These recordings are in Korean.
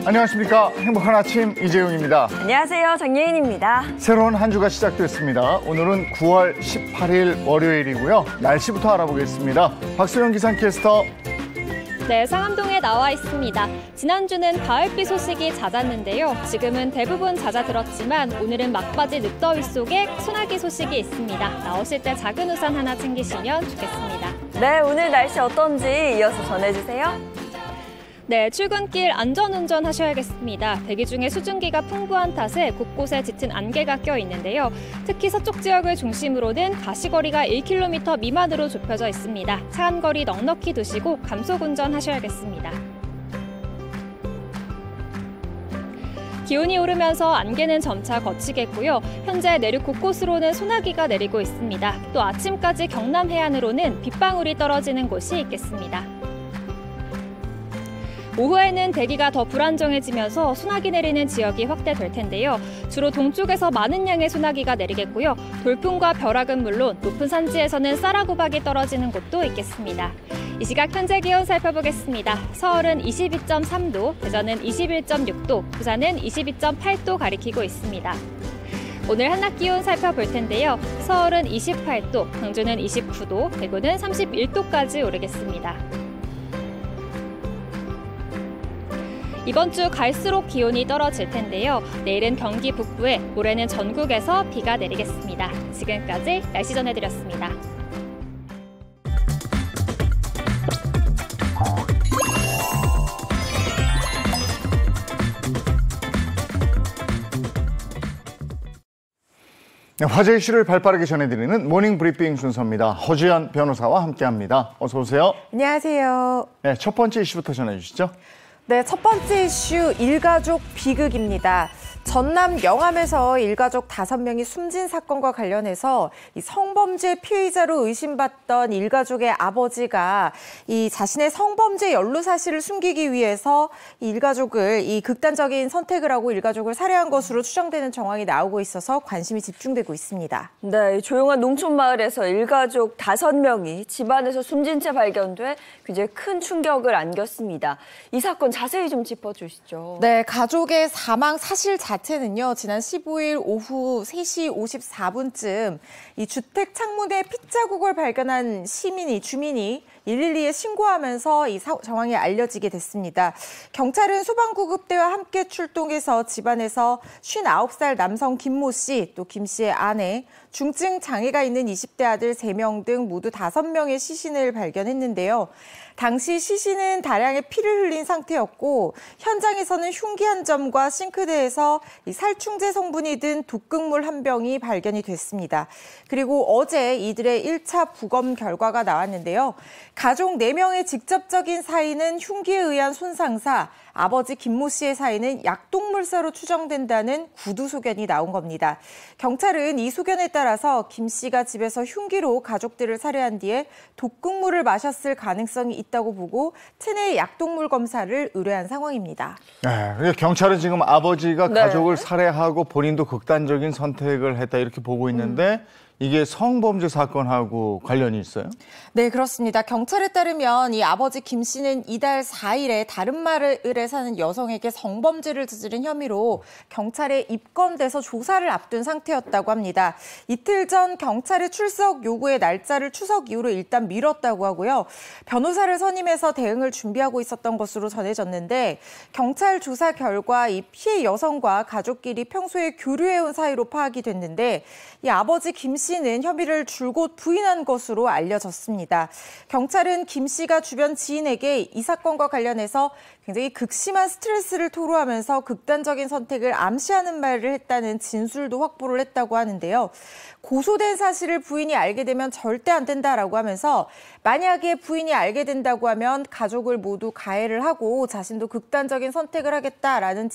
안녕하십니까. 행복한 아침 이재용입니다. 안녕하세요. 정예인입니다. 새로운 한 주가 시작됐습니다. 오늘은 9월 18일 월요일이고요. 날씨부터 알아보겠습니다. 박소영 기상캐스터. 네, 상암동에 나와 있습니다. 지난주는 가을비 소식이 잦았는데요. 지금은 대부분 잦아들었지만 오늘은 막바지 늦더위 속에 소나기 소식이 있습니다. 나오실 때 작은 우산 하나 챙기시면 좋겠습니다. 네, 오늘 날씨 어떤지 이어서 전해주세요. 네, 출근길 안전운전 하셔야겠습니다. 대기 중에 수증기가 풍부한 탓에 곳곳에 짙은 안개가 껴 있는데요. 특히 서쪽 지역을 중심으로는 가시거리가 1km 미만으로 좁혀져 있습니다. 차간 거리 넉넉히 두시고 감속 운전 하셔야겠습니다. 기온이 오르면서 안개는 점차 걷히겠고요. 현재 내륙 곳곳으로는 소나기가 내리고 있습니다. 또 아침까지 경남 해안으로는 빗방울이 떨어지는 곳이 있겠습니다. 오후에는 대기가 더 불안정해지면서 소나기 내리는 지역이 확대될 텐데요. 주로 동쪽에서 많은 양의 소나기가 내리겠고요. 돌풍과 벼락은 물론 높은 산지에서는 쌀아구박이 떨어지는 곳도 있겠습니다. 이 시각 현재 기온 살펴보겠습니다. 서울은 22.3도, 대전은 21.6도, 부산은 22.8도 가리키고 있습니다. 오늘 한낮 기온 살펴볼 텐데요. 서울은 28도, 광주는 29도, 대구는 31도까지 오르겠습니다. 이번 주 갈수록 기온이 떨어질 텐데요. 내일은 경기 북부에, 모레는 전국에서 비가 내리겠습니다. 지금까지 날씨 전해드렸습니다. 네, 화제 이슈를 발빠르게 전해드리는 모닝 브리핑 순서입니다. 허주연 변호사와 함께합니다. 어서 오세요. 안녕하세요. 네, 첫 번째 이슈부터 전해주시죠. 네, 첫 번째 이슈 일가족 비극입니다. 전남 영암에서 일가족 5명이 숨진 사건과 관련해서 이 성범죄 피의자로 의심받던 일가족의 아버지가 이 자신의 성범죄 연루 사실을 숨기기 위해서 이 일가족을 이 극단적인 선택을 하고 일가족을 살해한 것으로 추정되는 정황이 나오고 있어서 관심이 집중되고 있습니다. 네, 조용한 농촌 마을에서 일가족 5명이 집안에서 숨진 채 발견돼 굉장히 큰 충격을 안겼습니다. 이 사건 자세히 좀 짚어주시죠. 네, 가족의 사망 사실 자체는요, 지난 15일 오후 3시 54분쯤 이 주택 창문에 핏자국을 발견한 주민이 112에 신고하면서 이 정황이 알려지게 됐습니다. 경찰은 소방구급대와 함께 출동해서 집안에서 59살 남성 김모 씨, 또 김 씨의 아내, 중증 장애가 있는 20대 아들 3명 등 모두 5명의 시신을 발견했는데요. 당시 시신은 다량의 피를 흘린 상태였고 현장에서는 흉기 한 점과 싱크대에서 살충제 성분이 든 독극물 한 병이 발견이 됐습니다. 그리고 어제 이들의 1차 부검 결과가 나왔는데요. 가족 4명의 직접적인 사인은 흉기에 의한 손상사, 아버지 김모 씨의 사인은 약독물사로 추정된다는 구두 소견이 나온 겁니다. 경찰은 이 소견에 따라서 김 씨가 집에서 흉기로 가족들을 살해한 뒤에 독극물을 마셨을 가능성이 있다고 보고 체내 약독물 검사를 의뢰한 상황입니다. 네, 경찰은 지금 아버지가 가족을 살해하고 본인도 극단적인 선택을 했다 이렇게 보고 있는데 이게 성범죄 사건하고 관련이 있어요? 네, 그렇습니다. 경찰에 따르면 이 아버지 김 씨는 이달 4일에 다른 마을에 사는 여성에게 성범죄를 저지른 혐의로 경찰에 입건돼서 조사를 앞둔 상태였다고 합니다. 이틀 전 경찰의 출석 요구의 날짜를 추석 이후로 일단 미뤘다고 하고요. 변호사를 선임해서 대응을 준비하고 있었던 것으로 전해졌는데 경찰 조사 결과 이 피해 여성과 가족끼리 평소에 교류해온 사이로 파악이 됐는데 이 아버지 김 씨는 혐의를 줄곧 부인한 것으로 알려졌습니다. 경찰은 김 씨가 주변 지인에게 이 사건과 관련해서 굉장히 극심한 스트레스를 토로하면서 극단적인 선택을 암시하는 말을 했다는 진술도 확보를 했다고 하는데요. 고소된 사실을 부인이 알게 되면 절대 안 된다라고 하면서 만약에 부인이 알게 된다고 하면 가족을 모두 가해를 하고 자신도 극단적인 선택을 하겠다라는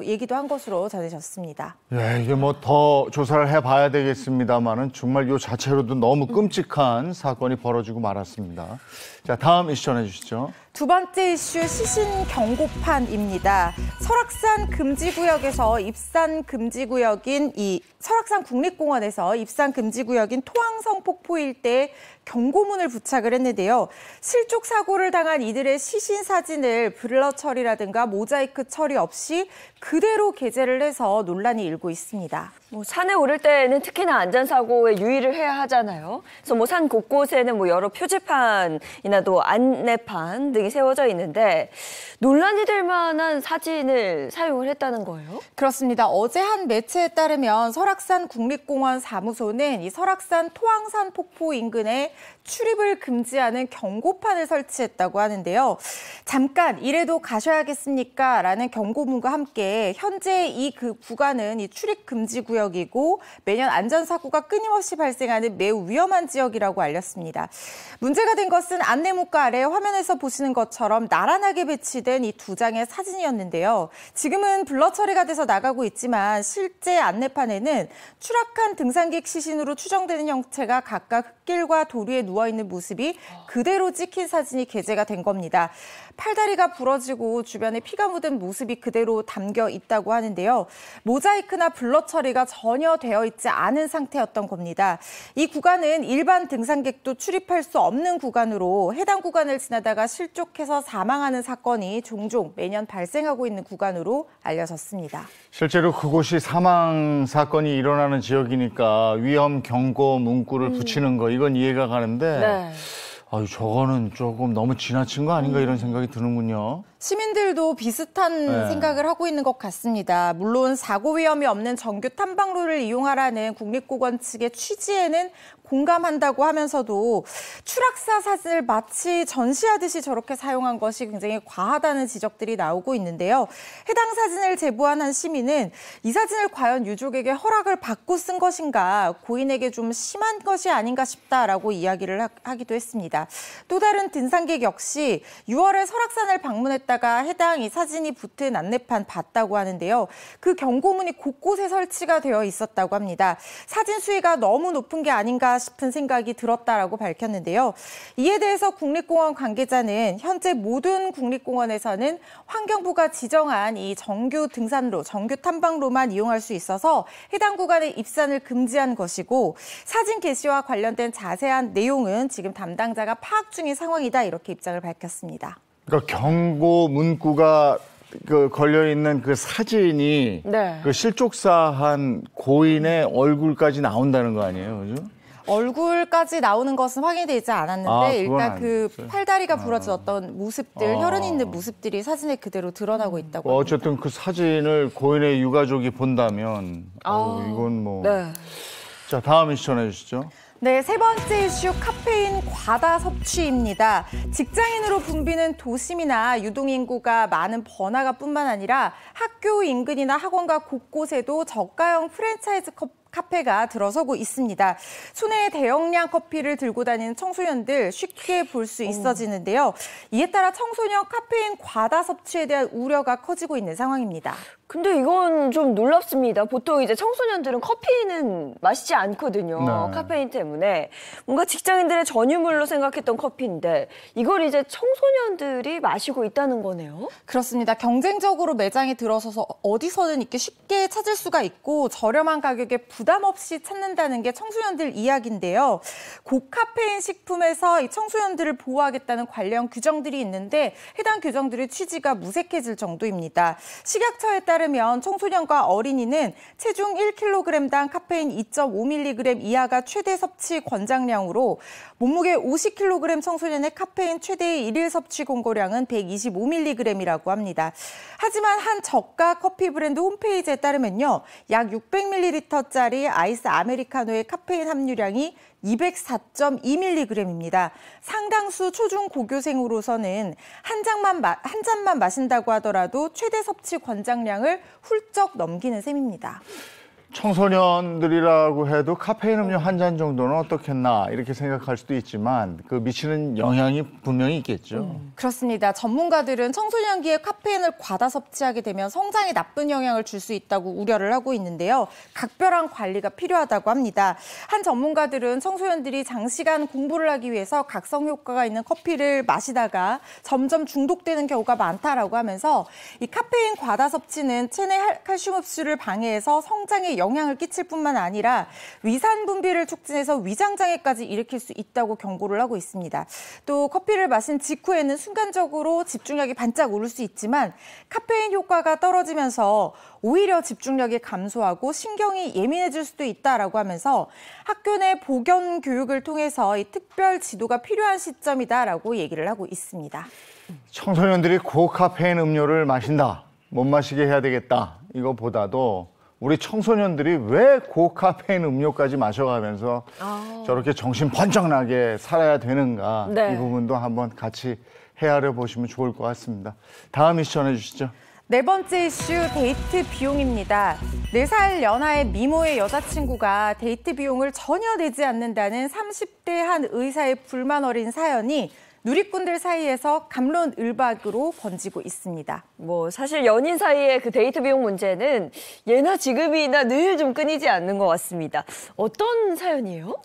얘기도 한 것으로 전해졌습니다. 예, 이게 뭐 더 조사를 해봐야 되겠습니다만은 정말 이 자체로도 너무 끔찍한 사건이 벌어지고 말았습니다. 자, 다음 이슈 전해주시죠. 두 번째 이슈 시신 경고판입니다. 설악산 금지구역에서 입산 금지구역인 설악산 국립공원에서 입산 금지구역인 토항성 폭포 일대에 경고문을 부착을 했는데요. 실족 사고를 당한 이들의 시신 사진을 블러 처리라든가 모자이크 처리 없이 그대로 게재를 해서 논란이 일고 있습니다. 산에 오를 때는 특히나 안전사고에 유의를 해야 하잖아요. 그래서 산 곳곳에는 여러 표지판이나 또 안내판 등이 세워져 있는데 논란이 될 만한 사진을 사용을 했다는 거예요? 그렇습니다. 어제 한 매체에 따르면 설악산 국립공원 사무소는 이 설악산 토항산 폭포 인근에 출입을 금지하는 경고판을 설치했다고 하는데요. 잠깐 이래도 가셔야겠습니까? 라는 경고문과 함께 현재 이 구간은 이 출입 금지 구역이고 매년 안전사고가 끊임없이 발생하는 매우 위험한 지역이라고 알렸습니다. 문제가 된 것은 안내문과 아래 화면에서 보시는 것처럼 나란하게 배치된 이 두 장의 사진이었는데요. 지금은 블러 처리가 돼서 나가고 있지만 실제 안내판에는 추락한 등산객 시신으로 추정되는 형체가 각각 흙길과 도리에 누워있는 모습이 그대로 찍힌 사진이 게재가 된 겁니다. 팔다리가 부러지고 주변에 피가 묻은 모습이 그대로 담겨 있다고 하는데요. 모자이크나 블러 처리가 전혀 되어 있지 않은 상태였던 겁니다. 이 구간은 일반 등산객도 출입할 수 없는 구간으로 해당 구간을 지나다가 실족해서 사망하는 사건이 종종 매년 발생하고 있는 구간으로 알려졌습니다. 실제로 그곳이 사망 사건이 일어나는 지역이니까 위험 경고 문구를 붙이는 거 이건 이해가 가는데 네. 저거는 조금 너무 지나친 거 아닌가 이런 생각이 드는군요. 시민들도 비슷한 생각을 하고 있는 것 같습니다. 물론 사고 위험이 없는 정규 탐방로를 이용하라는 국립공원 측의 취지에는 공감한다고 하면서도 추락사 사진을 마치 전시하듯이 저렇게 사용한 것이 굉장히 과하다는 지적들이 나오고 있는데요. 해당 사진을 제보한 한 시민은 이 사진을 과연 유족에게 허락을 받고 쓴 것인가, 고인에게 좀 심한 것이 아닌가 싶다라고 이야기를 하기도 했습니다. 또 다른 등산객 역시 6월에 설악산을 방문했다가 해당 이 사진이 붙은 안내판 봤다고 하는데요. 그 경고문이 곳곳에 설치가 되어 있었다고 합니다. 사진 수위가 너무 높은 게 아닌가 싶은 생각이 들었다라고 밝혔는데요. 이에 대해서 국립공원 관계자는 현재 모든 국립공원에서는 환경부가 지정한 이 정규 등산로, 정규 탐방로만 이용할 수 있어서 해당 구간의 입산을 금지한 것이고 사진 게시와 관련된 자세한 내용은 지금 담당자가 파악 중인 상황이다 이렇게 입장을 밝혔습니다. 그러니까 경고 문구가 걸려 있는 그 사진이 그 실족사한 고인의 얼굴까지 나온다는 거 아니에요, 그죠? 얼굴까지 나오는 것은 확인되지 않았는데 일단 그 팔다리가 부러진 어떤 모습들, 혈흔 있는 모습들이 사진에 그대로 드러나고 있다고 합니다. 어쨌든 그 사진을 고인의 유가족이 본다면 이건 네. 자, 다음 이슈 전해 주시죠. 네, 세 번째 이슈 카페인 과다 섭취입니다. 직장인으로 붐비는 도심이나 유동인구가 많은 번화가뿐만 아니라 학교 인근이나 학원가 곳곳에도 저가형 프랜차이즈 카페가 들어서고 있습니다. 손에 대용량 커피를 들고 다니는 청소년들 쉽게 볼 수 있어지는데요. 이에 따라 청소년 카페인 과다 섭취에 대한 우려가 커지고 있는 상황입니다. 근데 이건 좀 놀랍습니다. 보통 이제 청소년들은 커피는 마시지 않거든요. 네. 카페인 때문에. 뭔가 직장인들의 전유물로 생각했던 커피인데 이걸 이제 청소년들이 마시고 있다는 거네요. 그렇습니다. 경쟁적으로 매장에 들어서서 어디서든 이렇게 쉽게 찾을 수가 있고 저렴한 가격에 부담 없이 찾는다는 게 청소년들 이야기인데요. 고카페인 식품에서 이 청소년들을 보호하겠다는 관련 규정들이 있는데 해당 규정들의 취지가 무색해질 정도입니다. 식약처에 따르면 청소년과 어린이는 체중 1kg당 카페인 2.5mg 이하가 최대 섭취 권장량으로 몸무게 50kg 청소년의 카페인 최대의 일일 섭취 권고량은 125mg이라고 합니다. 하지만 한 저가 커피 브랜드 홈페이지에 따르면요. 약 600ml짜리 아이스 아메리카노의 카페인 함유량이 204.2mg입니다. 상당수 초중 고교생으로서는 한 잔만 마신다고 하더라도 최대 섭취 권장량을 훌쩍 넘기는 셈입니다. 청소년들이라고 해도 카페인 음료 한 잔 정도는 어떻겠나 이렇게 생각할 수도 있지만 그 미치는 영향이 분명히 있겠죠. 그렇습니다. 전문가들은 청소년기에 카페인을 과다 섭취하게 되면 성장에 나쁜 영향을 줄 수 있다고 우려를 하고 있는데요. 각별한 관리가 필요하다고 합니다. 한 전문가들은 청소년들이 장시간 공부를 하기 위해서 각성 효과가 있는 커피를 마시다가 점점 중독되는 경우가 많다라고 하면서 이 카페인 과다 섭취는 체내 칼슘 흡수를 방해해서 성장에 영향을 끼칠 뿐만 아니라 위산 분비를 촉진해서 위장 장애까지 일으킬 수 있다고 경고를 하고 있습니다. 또 커피를 마신 직후에는 순간적으로 집중력이 반짝 오를 수 있지만 카페인 효과가 떨어지면서 오히려 집중력이 감소하고 신경이 예민해질 수도 있다라고 하면서 학교 내 보건 교육을 통해서 이 특별 지도가 필요한 시점이다라고 얘기를 하고 있습니다. 청소년들이 고카페인 음료를 마신다, 못 마시게 해야 되겠다 이거보다도 우리 청소년들이 왜 고카페인 음료까지 마셔가면서 저렇게 정신 번쩍 나게 살아야 되는가 네. 이 부분도 한번 같이 헤아려 보시면 좋을 것 같습니다. 다음 이슈 전해주시죠. 네 번째 이슈 데이트 비용입니다. 4살 연하의 미모의 여자친구가 데이트 비용을 전혀 내지 않는다는 30대 한 의사의 불만 어린 사연이 누리꾼들 사이에서 갑론을박으로 번지고 있습니다. 뭐 사실 연인 사이의 그 데이트 비용 문제는 예나 지금이나 늘 좀 끊이지 않는 것 같습니다. 어떤 사연이에요?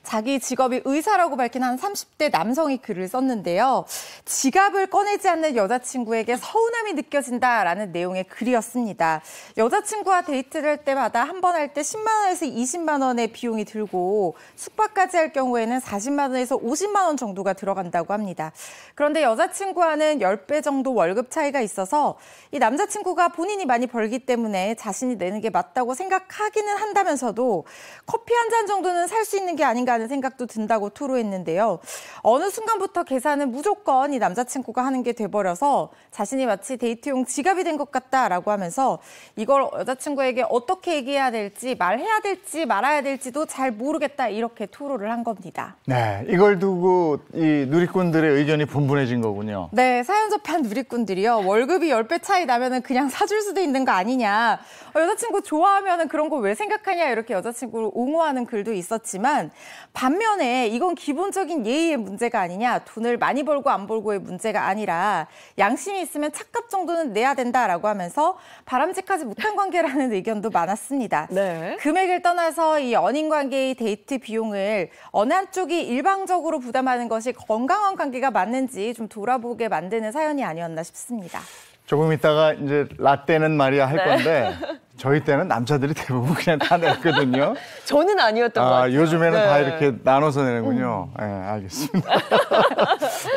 자기 직업이 의사라고 밝힌 한 30대 남성이 글을 썼는데요. 지갑을 꺼내지 않는 여자친구에게 서운함이 느껴진다라는 내용의 글이었습니다. 여자친구와 데이트를 할 때마다 한 번 할 때 10만 원에서 20만 원의 비용이 들고 숙박까지 할 경우에는 40만 원에서 50만 원 정도가 들어간다고 합니다. 그런데 여자친구와는 10배 정도 월급 차이가 있어서 이 남자친구가 본인이 많이 벌기 때문에 자신이 내는 게 맞다고 생각하기는 한다면서도 커피 한 잔 정도는 살 수 있는 게 아닌가 하는 생각도 든다고 토로했는데요. 어느 순간부터 계산은 무조건 이 남자친구가 하는 게 돼버려서 자신이 마치 데이트용 지갑이 된 것 같다라고 하면서 이걸 여자친구에게 어떻게 얘기해야 될지 말해야 될지 말아야 될지도 잘 모르겠다 이렇게 토로를 한 겁니다. 네, 이걸 두고 이 누리꾼들의 의견이 분분해진 거군요. 네, 사연 접한 누리꾼들이요. 월급이 10배 차이 나면은 그냥 사줄 수도 있는 거 아니냐. 여자친구 좋아하면은 그런 거 왜 생각하냐 이렇게 여자친구를 옹호하는 글도 있었지만 반면에 이건 기본적인 예의의 문제가 아니냐. 돈을 많이 벌고 안 벌고의 문제가 아니라 양심이 있으면 착값 정도는 내야 된다라고 하면서 바람직하지 못한 관계라는 의견도 많았습니다. 네. 금액을 떠나서 이 연인 관계의 데이트 비용을 어느 한쪽이 일방적으로 부담하는 것이 건강한 관계가 맞는지 좀 돌아보게 만드는 사연이 아니었나 싶습니다. 조금 있다가 이제 라떼는 말이야 할 네. 건데 저희 때는 남자들이 대부분 그냥 다 냈거든요. 저는 아니었던 것 같아요. 요즘에는 네. 다 이렇게 나눠서 내는군요. 네, 알겠습니다.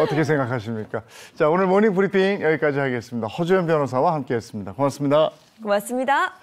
어떻게 생각하십니까? 자, 오늘 모닝 브리핑 여기까지 하겠습니다. 허주연 변호사와 함께했습니다. 고맙습니다. 고맙습니다.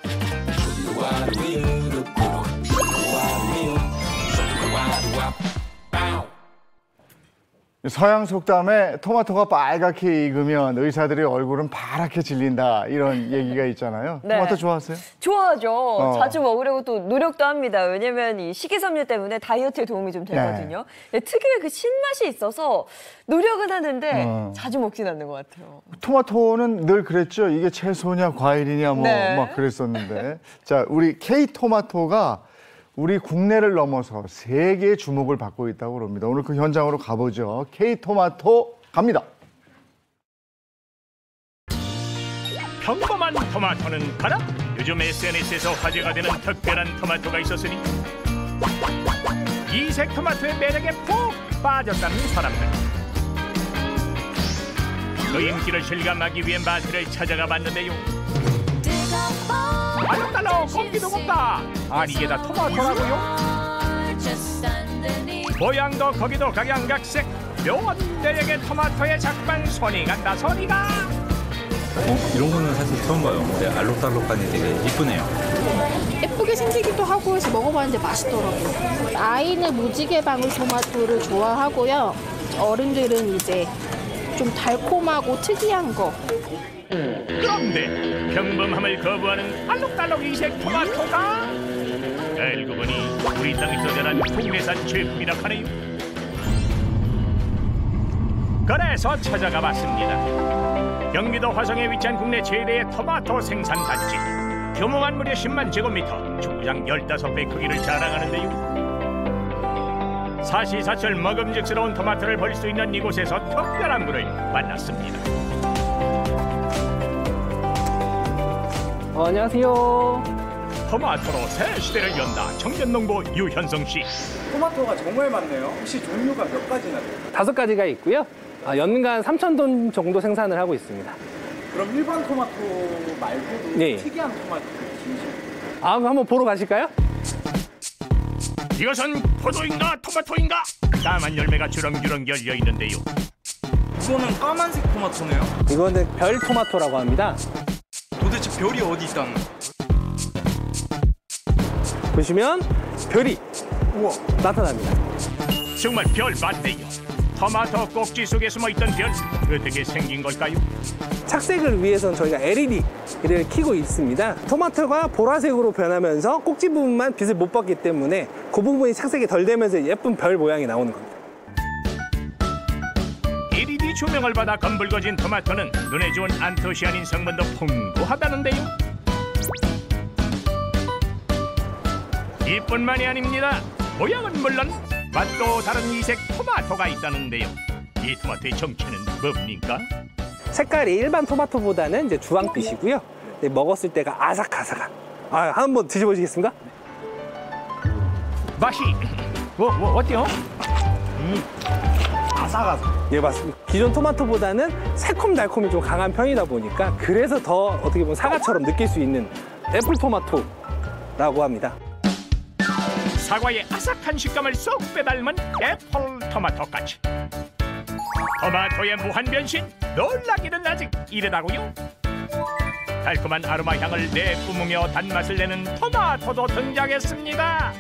서양 속담에 토마토가 빨갛게 익으면 의사들의 얼굴은 파랗게 질린다 이런 얘기가 있잖아요. 네. 토마토 좋아하세요? 좋아하죠. 자주 먹으려고 또 노력도 합니다. 왜냐면 이 식이섬유 때문에 다이어트에 도움이 좀 되거든요. 네, 특유의 그 신맛이 있어서 노력은 하는데 자주 먹진 않는 것 같아요. 토마토는 늘 그랬죠. 이게 채소냐 과일이냐 뭐 네. 막 그랬었는데. 자, 우리 K토마토가 우리 국내를 넘어서 세계의 주목을 받고 있다고 합니다. 오늘 그 현장으로 가보죠. K토마토 갑니다. 평범한 토마토는 가라. 요즘 SNS에서 화제가 되는 특별한 토마토가 있었으니 이색 토마토의 매력에 푹 빠졌다는 사람들. 그 인기를 실감하기 위해 마트를 찾아가 봤는데요. 알록달록 공기도 곱다. 아니 이게 다 토마토라고요? 모양도 거기도 각양각색. 묘한 매력의 토마토의 작만 손이 간다 손이가. 이런 거는 사실 처음 봐요. 근데 알록달록하니 되게 이쁘네요. 예쁘게 생기기도 하고 해서 먹어봤는데 맛있더라고요. 아이는 무지개 방울토마토를 좋아하고요. 어른들은 이제 좀 달콤하고 특이한 거. 그런데 평범함을 거부하는 알록달록 이색 토마토가 알고 보니 우리 땅에서 자란 국내산 제품이라 하네요. 그래서 찾아가 봤습니다. 경기도 화성에 위치한 국내 최대의 토마토 생산단지 규모만 무려 10만 제곱미터, 축구장 15배 크기를 자랑하는데요. 사시사철 먹음직스러운 토마토를 볼 수 있는 이곳에서 특별한 분을 만났습니다. 안녕하세요. 토마토로 새 시대를 연다. 청년농부 유현성 씨. 토마토가 정말 많네요. 혹시 종류가 몇 가지나 돼요? 5가지가 있고요. 연간 3,000톤 정도 생산을 하고 있습니다. 그럼 일반 토마토 말고도 네. 특이한 토마토를 키우시나요? 그럼 한번 보러 가실까요? 이것은 포도인가 토마토인가? 까만 열매가 주렁주렁 열려 있는데요. 이거는 까만색 토마토네요. 이거는 별 토마토라고 합니다. 도대체 별이 어디 있다는 거예요? 보시면 별이 우와. 나타납니다. 정말 별 맞네요. 토마토 꼭지 속에 숨어있던 별, 어떻게 생긴 걸까요? 착색을 위해서는 저희가 LED를 켜고 있습니다. 토마토가 보라색으로 변하면서 꼭지 부분만 빛을 못 받기 때문에 그 부분이 착색이 덜 되면서 예쁜 별 모양이 나오는 겁니다. LED 조명을 받아 검붉어진 토마토는 눈에 좋은 안토시아닌 성분도 풍부하다는데요. 이뿐만이 아닙니다. 모양은 물론 맛도 다른 이색 토마토가 있다는데요. 이 토마토의 정체는 뭡니까? 색깔이 일반 토마토보다는 이제 주황빛이고요. 먹었을 때가 아삭아삭한. 한번 드셔보시겠습니까? 맛이 어때요? 아삭아삭. 예, 맞습니다. 기존 토마토보다는 새콤달콤이 좀 강한 편이다 보니까 그래서 더 어떻게 보면 사과처럼 느낄 수 있는 애플 토마토라고 합니다. 사과의 아삭한 식감을 쏙 빼닮은 애플 토마토까지. 토마토의 무한 변신, 놀라기는 아직 이르다고요? 달콤한 아로마 향을 내뿜으며 단맛을 내는 토마토도 등장했습니다.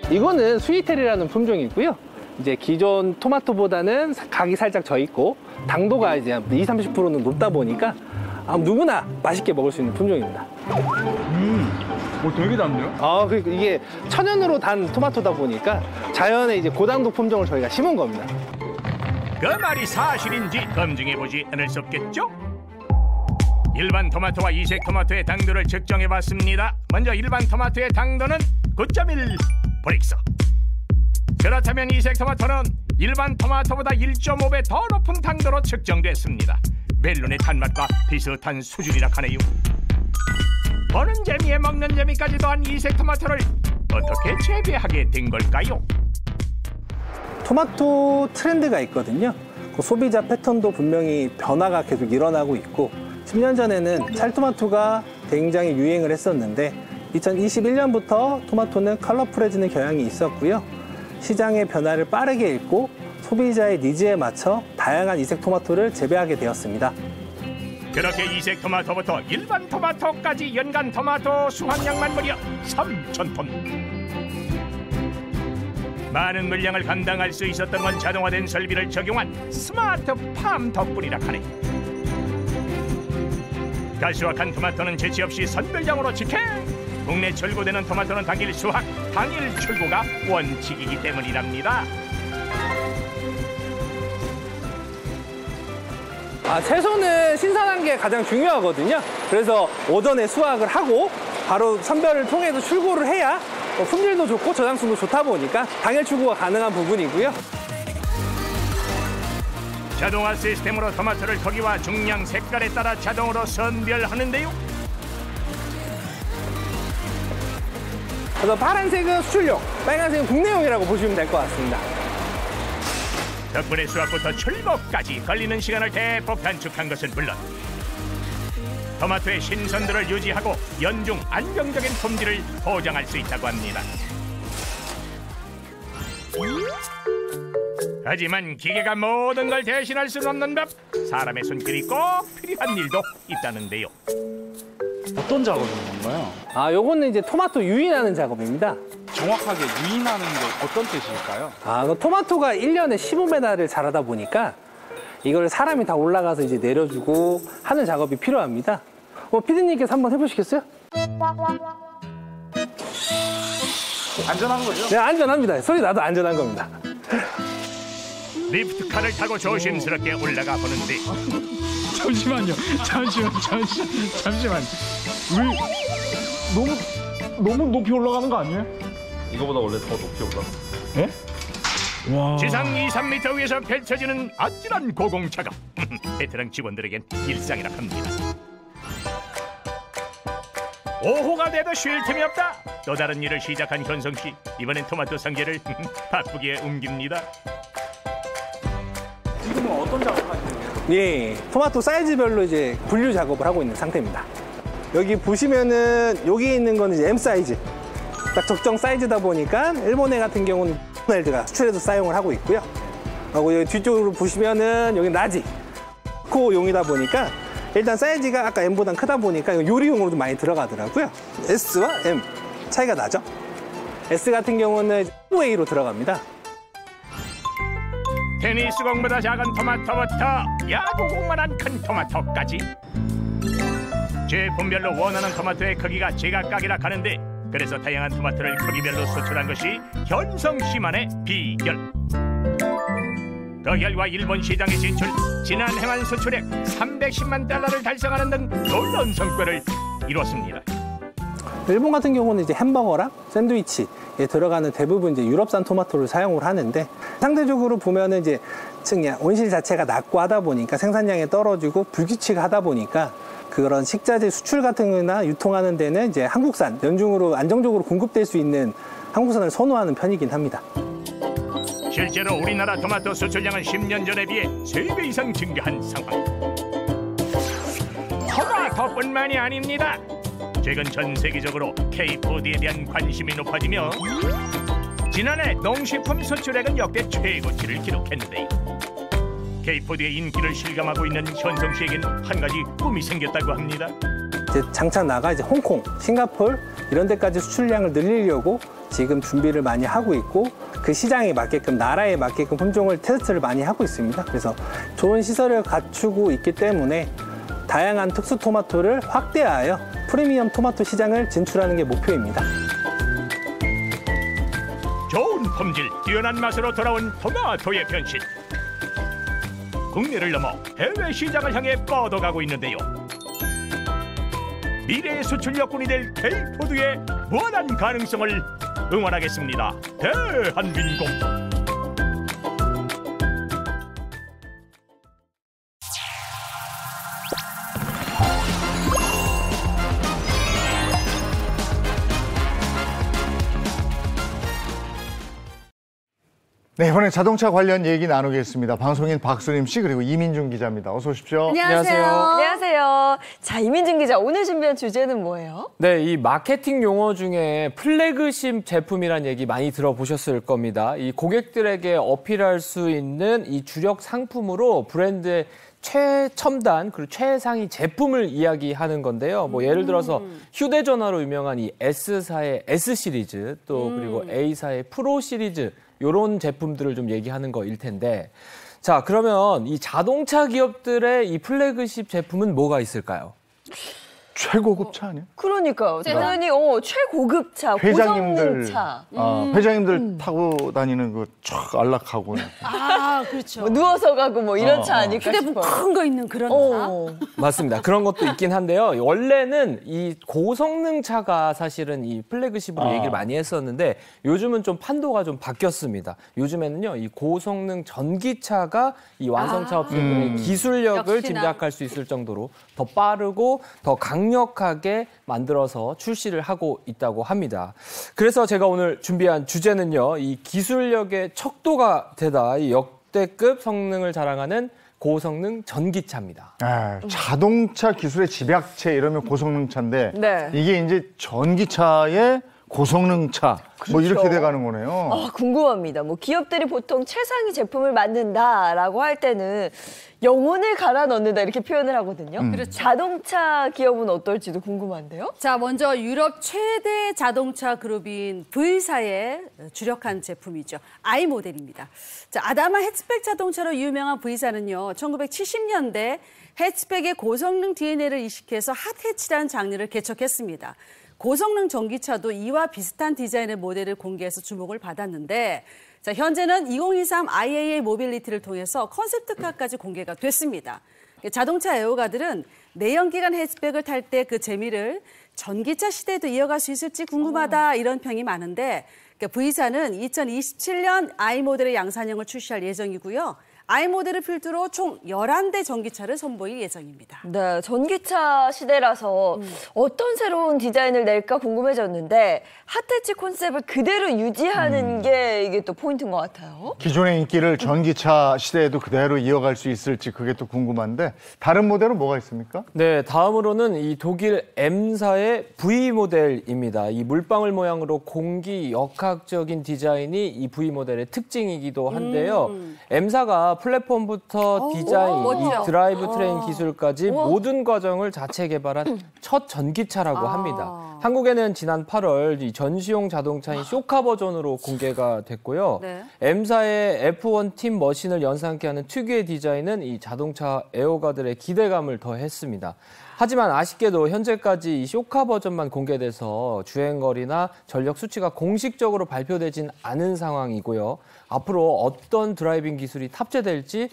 이거는 스위테리라는 품종이고요. 이제 기존 토마토보다는 각이 살짝 져 있고 당도가 이제 20-30%는 높다 보니까 누구나 맛있게 먹을 수 있는 품종입니다. 되게 단데요? 이게 천연으로 단 토마토다 보니까 자연의 이제 고당도 품종을 저희가 심은 겁니다. 그 말이 사실인지 검증해보지 않을 수 없겠죠? 일반 토마토와 이색 토마토의 당도를 측정해봤습니다. 먼저 일반 토마토의 당도는 9.1 브릭스. 그렇다면 이색 토마토는 일반 토마토보다 1.5배 더 높은 당도로 측정됐습니다. 멜론의 단맛과 비슷한 수준이라 하네요. 보는 재미에 먹는 재미까지 더한 이색 토마토를 어떻게 재배하게 된 걸까요? 토마토 트렌드가 있거든요. 그 소비자 패턴도 분명히 변화가 계속 일어나고 있고 10년 전에는 찰토마토가 굉장히 유행을 했었는데 2021년부터 토마토는 컬러풀해지는 경향이 있었고요. 시장의 변화를 빠르게 읽고 소비자의 니즈에 맞춰 다양한 이색 토마토를 재배하게 되었습니다. 그렇게 이색 토마토부터 일반 토마토까지 연간 토마토 수확량만 무려 3,000톤. 많은 물량을 감당할 수 있었던 건 자동화된 설비를 적용한 스마트 팜 덕분이라 하네. 가수확한 토마토는 재치 없이 선별장으로 직행. 국내 출고되는 토마토는 당일 수확, 당일 출고가 원칙이기 때문이랍니다. 채소는 신선한 게 가장 중요하거든요. 그래서 오전에 수확을 하고 바로 선별을 통해서 출고를 해야 품질도 좋고 저장성도 좋다 보니까 당일 출고가 가능한 부분이고요. 자동화 시스템으로 토마토를 크기와 중량, 색깔에 따라 자동으로 선별하는데요. 그래서 파란색은 수출용, 빨간색은 국내용이라고 보시면 될 것 같습니다. 덕분에 수확부터 출고까지 걸리는 시간을 대폭 단축한 것은 물론 토마토의 신선도를 유지하고 연중 안정적인 품질을 보장할 수 있다고 합니다. 하지만 기계가 모든 걸 대신할 수는 없는 법, 사람의 손길이 꼭 필요한 일도 있다는데요. 어떤 작업인 건가요? 요거는 이제 토마토 유인하는 작업입니다. 정확하게 유인하는 게 어떤 뜻일까요? 토마토가 1년에 15m를 자라다 보니까 이걸 사람이 다 올라가서 이제 내려주고 하는 작업이 필요합니다. 피디님께서 한번 해보시겠어요? 안전한 거죠? 네, 안전합니다. 소리 나도 안전한 겁니다. 리프트카를 타고 조심스럽게 올라가 보는데 잠시만요. 잠시만. 왜 너무 높이 올라가는 거 아니에요? 이거보다 원래 더 높이 올라가. 예? 와. 지상 2, 3m 위에서 펼쳐지는 아찔한 고공차가 베테랑 직원들에겐 일상이라 합니다. 오후가 돼도 쉴 틈이 없다. 또 다른 일을 시작한 현성 씨. 이번엔 토마토 상자를 바쁘게 옮깁니다. 지금은 어떤 작업을 하시는 거예요? 예, 토마토 사이즈별로 이제 분류 작업을 하고 있는 상태입니다. 여기 보시면은 여기 있는 건 이제 M 사이즈. 딱 적정 사이즈다 보니까 일본에 같은 경우는 맥도날드가 수출해서 사용을 하고 있고요. 그리고 여기 뒤쪽으로 보시면은 여기 라지 코용이다 보니까 일단 사이즈가 아까 M보다 크다 보니까 요리용으로 좀 많이 들어가더라고요. S와 M 차이가 나죠. S 같은 경우는 W로 들어갑니다. 테니스공보다 작은 토마토부터 야구공만한 큰 토마토까지 제품별로 원하는 토마토의 크기가 제각각이라 하는데 그래서 다양한 토마토를 크기별로 수출한 것이 현성 씨만의 비결. 그 결과 일본 시장에 진출, 지난 해만 수출액 310만 달러를 달성하는 등 놀라운 성과를 이뤘습니다. 일본 같은 경우는 이제 햄버거랑 샌드위치에 들어가는 대부분 이제 유럽산 토마토를 사용을 하는데 상대적으로 보면은 이제 온실 자체가 낮고 하다 보니까 생산량이 떨어지고 불규칙하다 보니까 그런 식자재 수출 같은 거나 유통하는 데는 이제 한국산 연중으로 안정적으로 공급될 수 있는 한국산을 선호하는 편이긴 합니다. 실제로 우리나라 토마토 수출량은 10년 전에 비해 3배 이상 증가한 상황. 토마토뿐만이 아닙니다. 최근 전 세계적으로 K푸드에 대한 관심이 높아지며 지난해 농식품 수출액은 역대 최고치를 기록했는데요. K푸드의 인기를 실감하고 있는 현성 씨에겐 한 가지 꿈이 생겼다고 합니다. 이제 장차 나가 이제 홍콩, 싱가포르 이런 데까지 수출량을 늘리려고 지금 준비를 많이 하고 있고 그 시장에 맞게끔 나라에 맞게끔 품종을 테스트를 많이 하고 있습니다. 그래서 좋은 시설을 갖추고 있기 때문에 다양한 특수 토마토를 확대하여 프리미엄 토마토 시장을 진출하는 게 목표입니다. 좋은 품질, 뛰어난 맛으로 돌아온 토마토의 변신. 국내를 넘어 해외 시장을 향해 뻗어가고 있는데요. 미래의 수출 여군이 될 K푸드의 무한한 가능성을 응원하겠습니다. 대한민국. 네, 이번에 자동차 관련 얘기 나누겠습니다. 방송인 박수림 씨 그리고 이민중 기자입니다. 어서 오십시오. 안녕하세요. 안녕하세요. 자, 이민중 기자, 오늘 준비한 주제는 뭐예요? 네, 이 마케팅 용어 중에 플래그십 제품이란 얘기 많이 들어보셨을 겁니다. 이 고객들에게 어필할 수 있는 이 주력 상품으로 브랜드의 최첨단 그리고 최상위 제품을 이야기하는 건데요. 뭐 예를 들어서 휴대전화로 유명한 이 S사의 S 시리즈 또 그리고 A사의 프로 시리즈 이런 제품들을 좀 얘기하는 거일 텐데 자 그러면 이 자동차 기업들의 이 플래그십 제품은 뭐가 있을까요? 최고급 차 아니에요? 그러니까요. 당연히 최고급 차, 회장님들, 고성능 차. 회장님들 타고 다니는 그 쫙 안락하고. 아, 그렇죠. 뭐 누워서 가고 뭐 이런 차 아닐까 휴대폰 싶어요. 큰 거 있는 그런 차. 맞습니다. 그런 것도 있긴 한데요. 원래는 이 고성능 차가 사실은 이 플래그십으로 얘기를 많이 했었는데 요즘은 좀 판도가 좀 바뀌었습니다. 요즘에는요, 이 고성능 전기차가 이 완성차 업체들의 기술력을 역시나. 짐작할 수 있을 정도로 더 빠르고 더 강력하게 만들어서 출시를 하고 있다고 합니다. 그래서 제가 오늘 준비한 주제는요, 이 기술력의 척도가 되다 이 역대급 성능을 자랑하는 고성능 전기차입니다. 자동차 기술의 집약체 이러면 고성능 차인데 네. 이게 이제 전기차의 고성능 차 뭐 그렇죠. 이렇게 돼가는 거네요. 궁금합니다. 뭐 기업들이 보통 최상위 제품을 만든다라고 할 때는 영혼을 갈아 넣는다 이렇게 표현을 하거든요. 그렇죠. 자동차 기업은 어떨지도 궁금한데요. 자, 먼저 유럽 최대 자동차 그룹인 V사의 주력한 제품이죠. I 모델입니다. 자, 아다마 해치백 자동차로 유명한 V사는요, 1970년대 해치백의 고성능 DNA를 이식해서 핫해치라는 장르를 개척했습니다. 고성능 전기차도 이와 비슷한 디자인의 모델을 공개해서 주목을 받았는데 자, 현재는 2023 IAA 모빌리티를 통해서 컨셉트카까지 공개가 됐습니다. 자동차 애호가들은 내연기관 해치백을 탈 때 그 재미를 전기차 시대에도 이어갈 수 있을지 궁금하다 이런 평이 많은데 V사는 2027년 I 모델의 양산형을 출시할 예정이고요. I 모델을 필두로 총 11대 전기차를 선보일 예정입니다. 네, 전기차 시대라서 어떤 새로운 디자인을 낼까 궁금해졌는데 핫해치 컨셉을 그대로 유지하는 게 이게 또 포인트인 것 같아요. 기존의 인기를 전기차 시대에도 그대로 이어갈 수 있을지 그게 또 궁금한데 다른 모델은 뭐가 있습니까? 네, 다음으로는 이 독일 M사의 V 모델입니다. 이 물방울 모양으로 공기 역학적인 디자인이 이 V 모델의 특징이기도 한데요. M사가 플랫폼부터 디자인, 이 드라이브 트레인 기술까지 모든 과정을 자체 개발한 첫 전기차라고 합니다. 한국에는 지난 8월 이 전시용 자동차인 쇼카 버전으로 공개가 됐고요. 네. M사의 F1 팀 머신을 연상케 하는 특유의 디자인은 이 자동차 애호가들의 기대감을 더했습니다. 하지만 아쉽게도 현재까지 이 쇼카 버전만 공개돼서 주행거리나 전력 수치가 공식적으로 발표되진 않은 상황이고요. 앞으로 어떤 드라이빙 기술이 탑재될지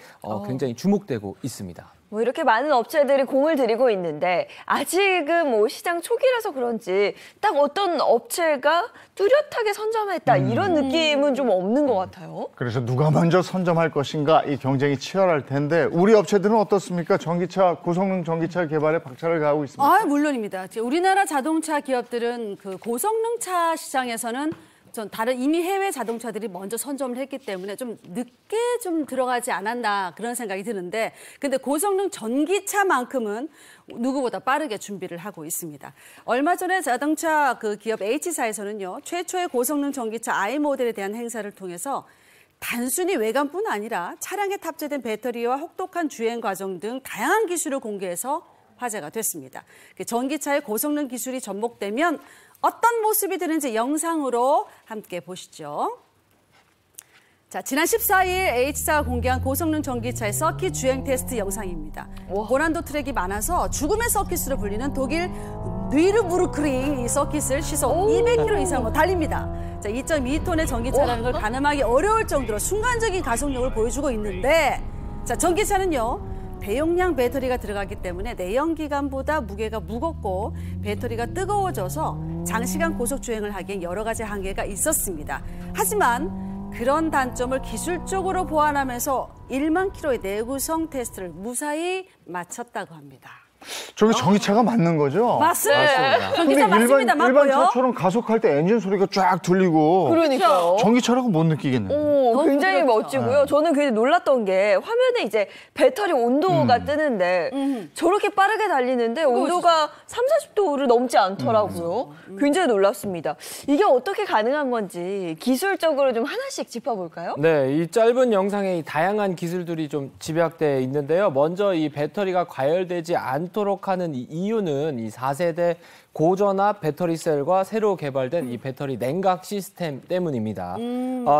굉장히 주목되고 있습니다. 뭐 이렇게 많은 업체들이 공을 들이고 있는데 아직은 뭐 시장 초기라서 그런지 딱 어떤 업체가 뚜렷하게 선점했다 이런 느낌은 좀 없는 것 같아요. 그래서 누가 먼저 선점할 것인가 이 경쟁이 치열할 텐데 우리 업체들은 어떻습니까? 전기차, 고성능 전기차 개발에 박차를 가하고 있습니다. 물론입니다. 우리나라 자동차 기업들은 그 고성능차 시장에서는 전 다른 이미 해외 자동차들이 먼저 선점을 했기 때문에 좀 늦게 좀 들어가지 않았나 그런 생각이 드는데 근데 고성능 전기차만큼은 누구보다 빠르게 준비를 하고 있습니다. 얼마 전에 자동차 그 기업 H사에서는요. 최초의 고성능 전기차 I 모델에 대한 행사를 통해서 단순히 외관뿐 아니라 차량에 탑재된 배터리와 혹독한 주행 과정 등 다양한 기술을 공개해서 화제가 됐습니다. 전기차의 고성능 기술이 접목되면 어떤 모습이 되는지 영상으로 함께 보시죠. 자, 지난 14일 H사가 공개한 고성능 전기차의 서킷 주행 테스트 영상입니다. 고난도 트랙이 많아서 죽음의 서킷으로 불리는 독일 뉘르부르크링 이 서킷을 시속 200km 이상으로 달립니다. 자, 2.2톤의 전기차라는 걸 가늠하기 어려울 정도로 순간적인 가속력을 보여주고 있는데 자, 전기차는요. 대용량 배터리가 들어가기 때문에 내연기관보다 무게가 무겁고 배터리가 뜨거워져서 장시간 고속주행을 하기엔 여러 가지 한계가 있었습니다. 하지만 그런 단점을 기술적으로 보완하면서 1만 킬로의 내구성 테스트를 무사히 마쳤다고 합니다. 저게 전기차가 맞는 거죠? 맞습니다. 전기차 맞습니다. 일반 차처럼 가속할 때 엔진 소리가 쫙 들리고 그러니까요. 전기차라고 못 느끼겠네요. 굉장히 멋지고요. 저는 굉장히 놀랐던 게 화면에 이제 배터리 온도가 뜨는데 저렇게 빠르게 달리는데 온도가 30-40도를 넘지 않더라고요. 굉장히 놀랐습니다. 이게 어떻게 가능한 건지 기술적으로 좀 하나씩 짚어볼까요? 네, 이 짧은 영상에 이 다양한 기술들이 좀 집약되어 있는데요. 먼저 이 배터리가 과열되지 않도록 하는 이유는 이 4세대 고전압 배터리 셀과 새로 개발된 이 배터리 냉각 시스템 때문입니다.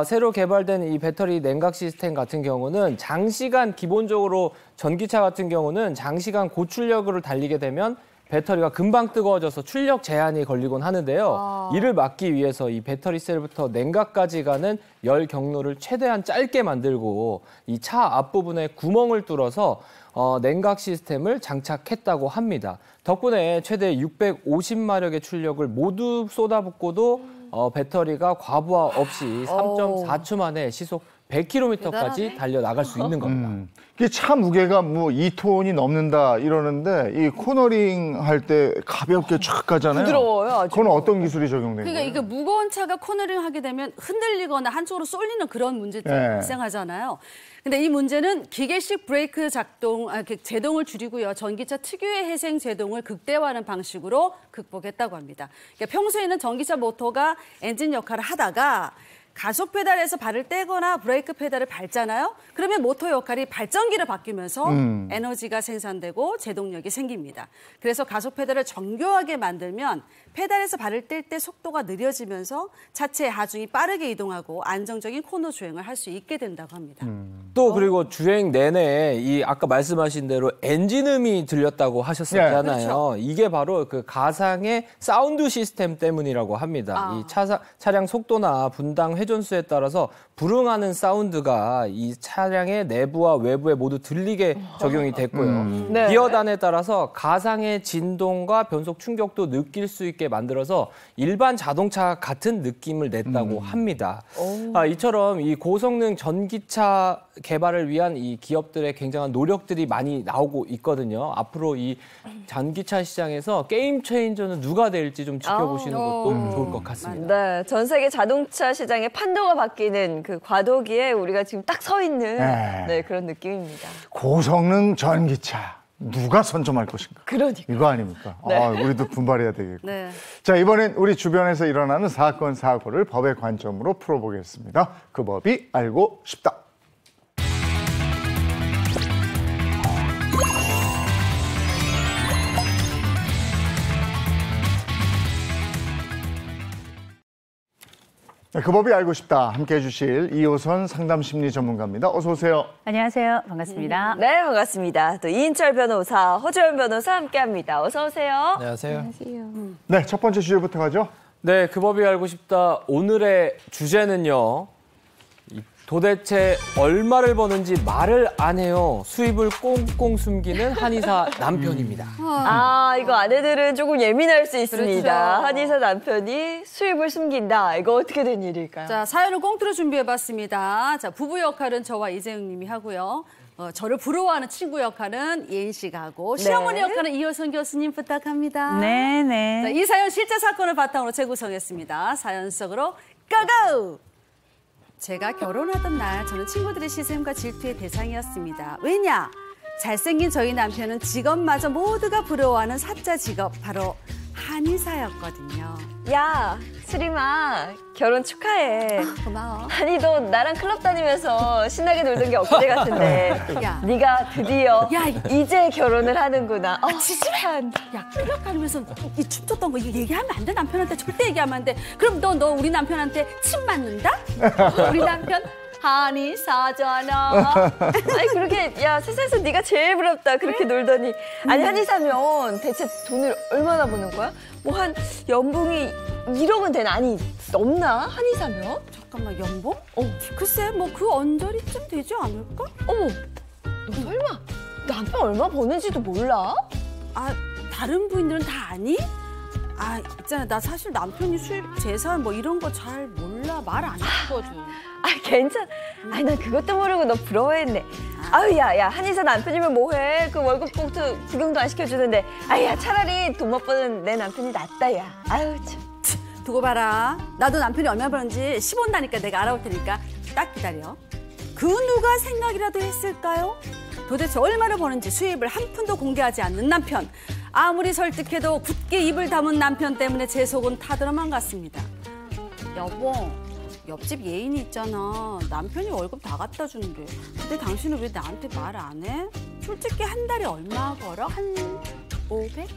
새로 개발된 이 배터리 냉각 시스템 같은 경우는 장시간 기본적으로 전기차 같은 경우는 장시간 고출력으로 달리게 되면 배터리가 금방 뜨거워져서 출력 제한이 걸리곤 하는데요. 이를 막기 위해서 이 배터리 셀부터 냉각까지 가는 열 경로를 최대한 짧게 만들고 이 차 앞부분에 구멍을 뚫어서 냉각 시스템을 장착했다고 합니다. 덕분에 최대 650마력의 출력을 모두 쏟아붓고도 배터리가 과부하 없이 3.4초 만에 시속 100km까지 달려나갈 수 있는 겁니다. 이게 차 무게가 뭐 2톤이 넘는다 이러는데 이 코너링 할 때 가볍게 쫙 가잖아요. 부드러워요, 아주. 그건 어떤 기술이 적용된 그러니까 거예요? 이게 무거운 차가 코너링 하게 되면 흔들리거나 한쪽으로 쏠리는 그런 문제점이 발생하잖아요. 근데 이 문제는 기계식 브레이크 제동을 줄이고요. 전기차 특유의 회생 제동을 극대화하는 방식으로 극복했다고 합니다. 그러니까 평소에는 전기차 모터가 엔진 역할을 하다가 가속 페달에서 발을 떼거나 브레이크 페달을 밟잖아요. 그러면 모터 역할이 발전기로 바뀌면서 에너지가 생산되고 제동력이 생깁니다. 그래서 가속 페달을 정교하게 만들면 페달에서 발을 뗄 때 속도가 느려지면서 차체의 하중이 빠르게 이동하고 안정적인 코너 주행을 할 수 있게 된다고 합니다. 또 그리고 주행 내내 이 아까 말씀하신 대로 엔진음이 들렸다고 하셨었잖아요. 네, 그렇죠. 이게 바로 그 가상의 사운드 시스템 때문이라고 합니다. 이 차량 속도나 분당 회전수에 따라서 불응하는 사운드가 이 차량의 내부와 외부에 모두 들리게 적용이 됐고요. 네. 기어단에 따라서 가상의 진동과 변속 충격도 느낄 수 있게 만들어서 일반 자동차 같은 느낌을 냈다고 합니다. 이처럼 이 고성능 전기차 개발을 위한 이 기업들의 굉장한 노력들이 많이 나오고 있거든요. 앞으로 이 전기차 시장에서 게임 체인저는 누가 될지 좀 지켜보시는 것도 좋을 것 같습니다. 네, 전 세계 자동차 시장의 판도가 바뀌는 그 과도기에 우리가 지금 딱 서 있는 네, 그런 느낌입니다. 고성능 전기차 누가 선점할 것인가? 그러니까. 이거 아닙니까? 네. 우리도 분발해야 되겠고. 네. 자, 이번엔 우리 주변에서 일어나는 사건, 사고를 법의 관점으로 풀어보겠습니다. 그 법이 알고 싶다. 네, 그 법이 알고 싶다. 함께해 주실 이호선 상담심리 전문가입니다. 어서 오세요. 안녕하세요. 반갑습니다. 네, 반갑습니다. 또 이인철 변호사, 허주연 변호사 함께합니다. 어서 오세요. 안녕하세요. 네, 첫 번째 주제부터 가죠. 네, 그 법이 알고 싶다. 오늘의 주제는요. 도대체 얼마를 버는지 말을 안 해요. 수입을 꽁꽁 숨기는 한의사 남편입니다. 이거 아내들은 조금 예민할 수 있습니다. 그렇죠. 한의사 남편이 수입을 숨긴다. 이거 어떻게 된 일일까요? 자, 사연을 꽁트로 준비해봤습니다. 자, 부부 역할은 저와 이재용 님이 하고요. 저를 부러워하는 친구 역할은 예인 씨가 하고 시어머니 역할은 이호선 교수님 부탁합니다. 네네. 자, 이 사연 실제 사건을 바탕으로 재구성했습니다. 사연 속으로 고고! 제가 결혼하던 날 저는 친구들의 시샘과 질투의 대상이었습니다. 왜냐? 잘생긴 저희 남편은 직업마저 모두가 부러워하는 사자 직업, 바로 한의사였거든요. 야, 수림아, 결혼 축하해. 고마워. 아니, 너 나랑 클럽 다니면서 신나게 놀던 게 엊그제 같은데. 야. 네가 드디어 야, 이제 결혼을 하는구나. 지지배한다. 야, 클럽 다니면서 이 춤췄던 거 이거 얘기하면 안 돼. 남편한테 절대 얘기하면 안 돼. 그럼 너 우리 남편한테 침 맞는다? 우리 남편 한의사잖아. 아니, 그렇게, 야, 세상에서 네가 제일 부럽다. 그렇게 놀더니. 아니, 한의사면 대체 돈을 얼마나 버는 거야? 뭐 한 연봉이 1억은 되나? 아니, 넘나? 한의사면? 잠깐만, 연봉? 글쎄, 뭐 그 언저리쯤 되지 않을까? 어머, 너 설마 남편 얼마 버는지도 몰라? 다른 부인들은 다 아니? 있잖아, 나 사실 남편이 수입, 재산 뭐 이런 거 잘 몰라. 말 안 했거든. 괜찮아. 난 그것도 모르고 너 부러워했네. 야, 한의사 남편이면 뭐해? 그 월급 봉투 구경도 안 시켜주는데. 야, 차라리 돈 못 버는 내 남편이 낫다, 야. 참. 두고 봐라. 나도 남편이 얼마 버는지 10원다니까 내가 알아올 테니까 딱 기다려. 그 누가 생각이라도 했을까요? 도대체 얼마를 버는지 수입을 한 푼도 공개하지 않는 남편. 아무리 설득해도 굳게 입을 다문 남편 때문에 제 속은 타들어만 갔습니다. 여보, 옆집 예인이 있잖아. 남편이 월급 다 갖다 준대. 근데 당신은 왜 나한테 말 안 해? 솔직히 한 달에 얼마 벌어? 한 500?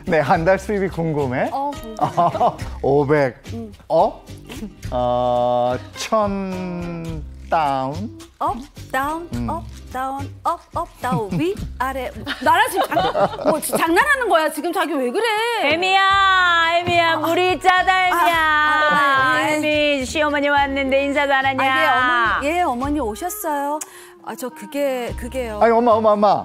네, 한 달 수입이 궁금해? 궁금해. 500. 1000 다운. 업, 다운, 업, 다운, 업, 다운, 위, 아래. 나랑 지금 장난하는 거야. 지금 자기 왜 그래? 애미야, 물이 짜다, 애미야. 애미, 시어머니 왔는데 인사도 안 하냐? 어머니 오셨어요. 그게요. 아니, 엄마.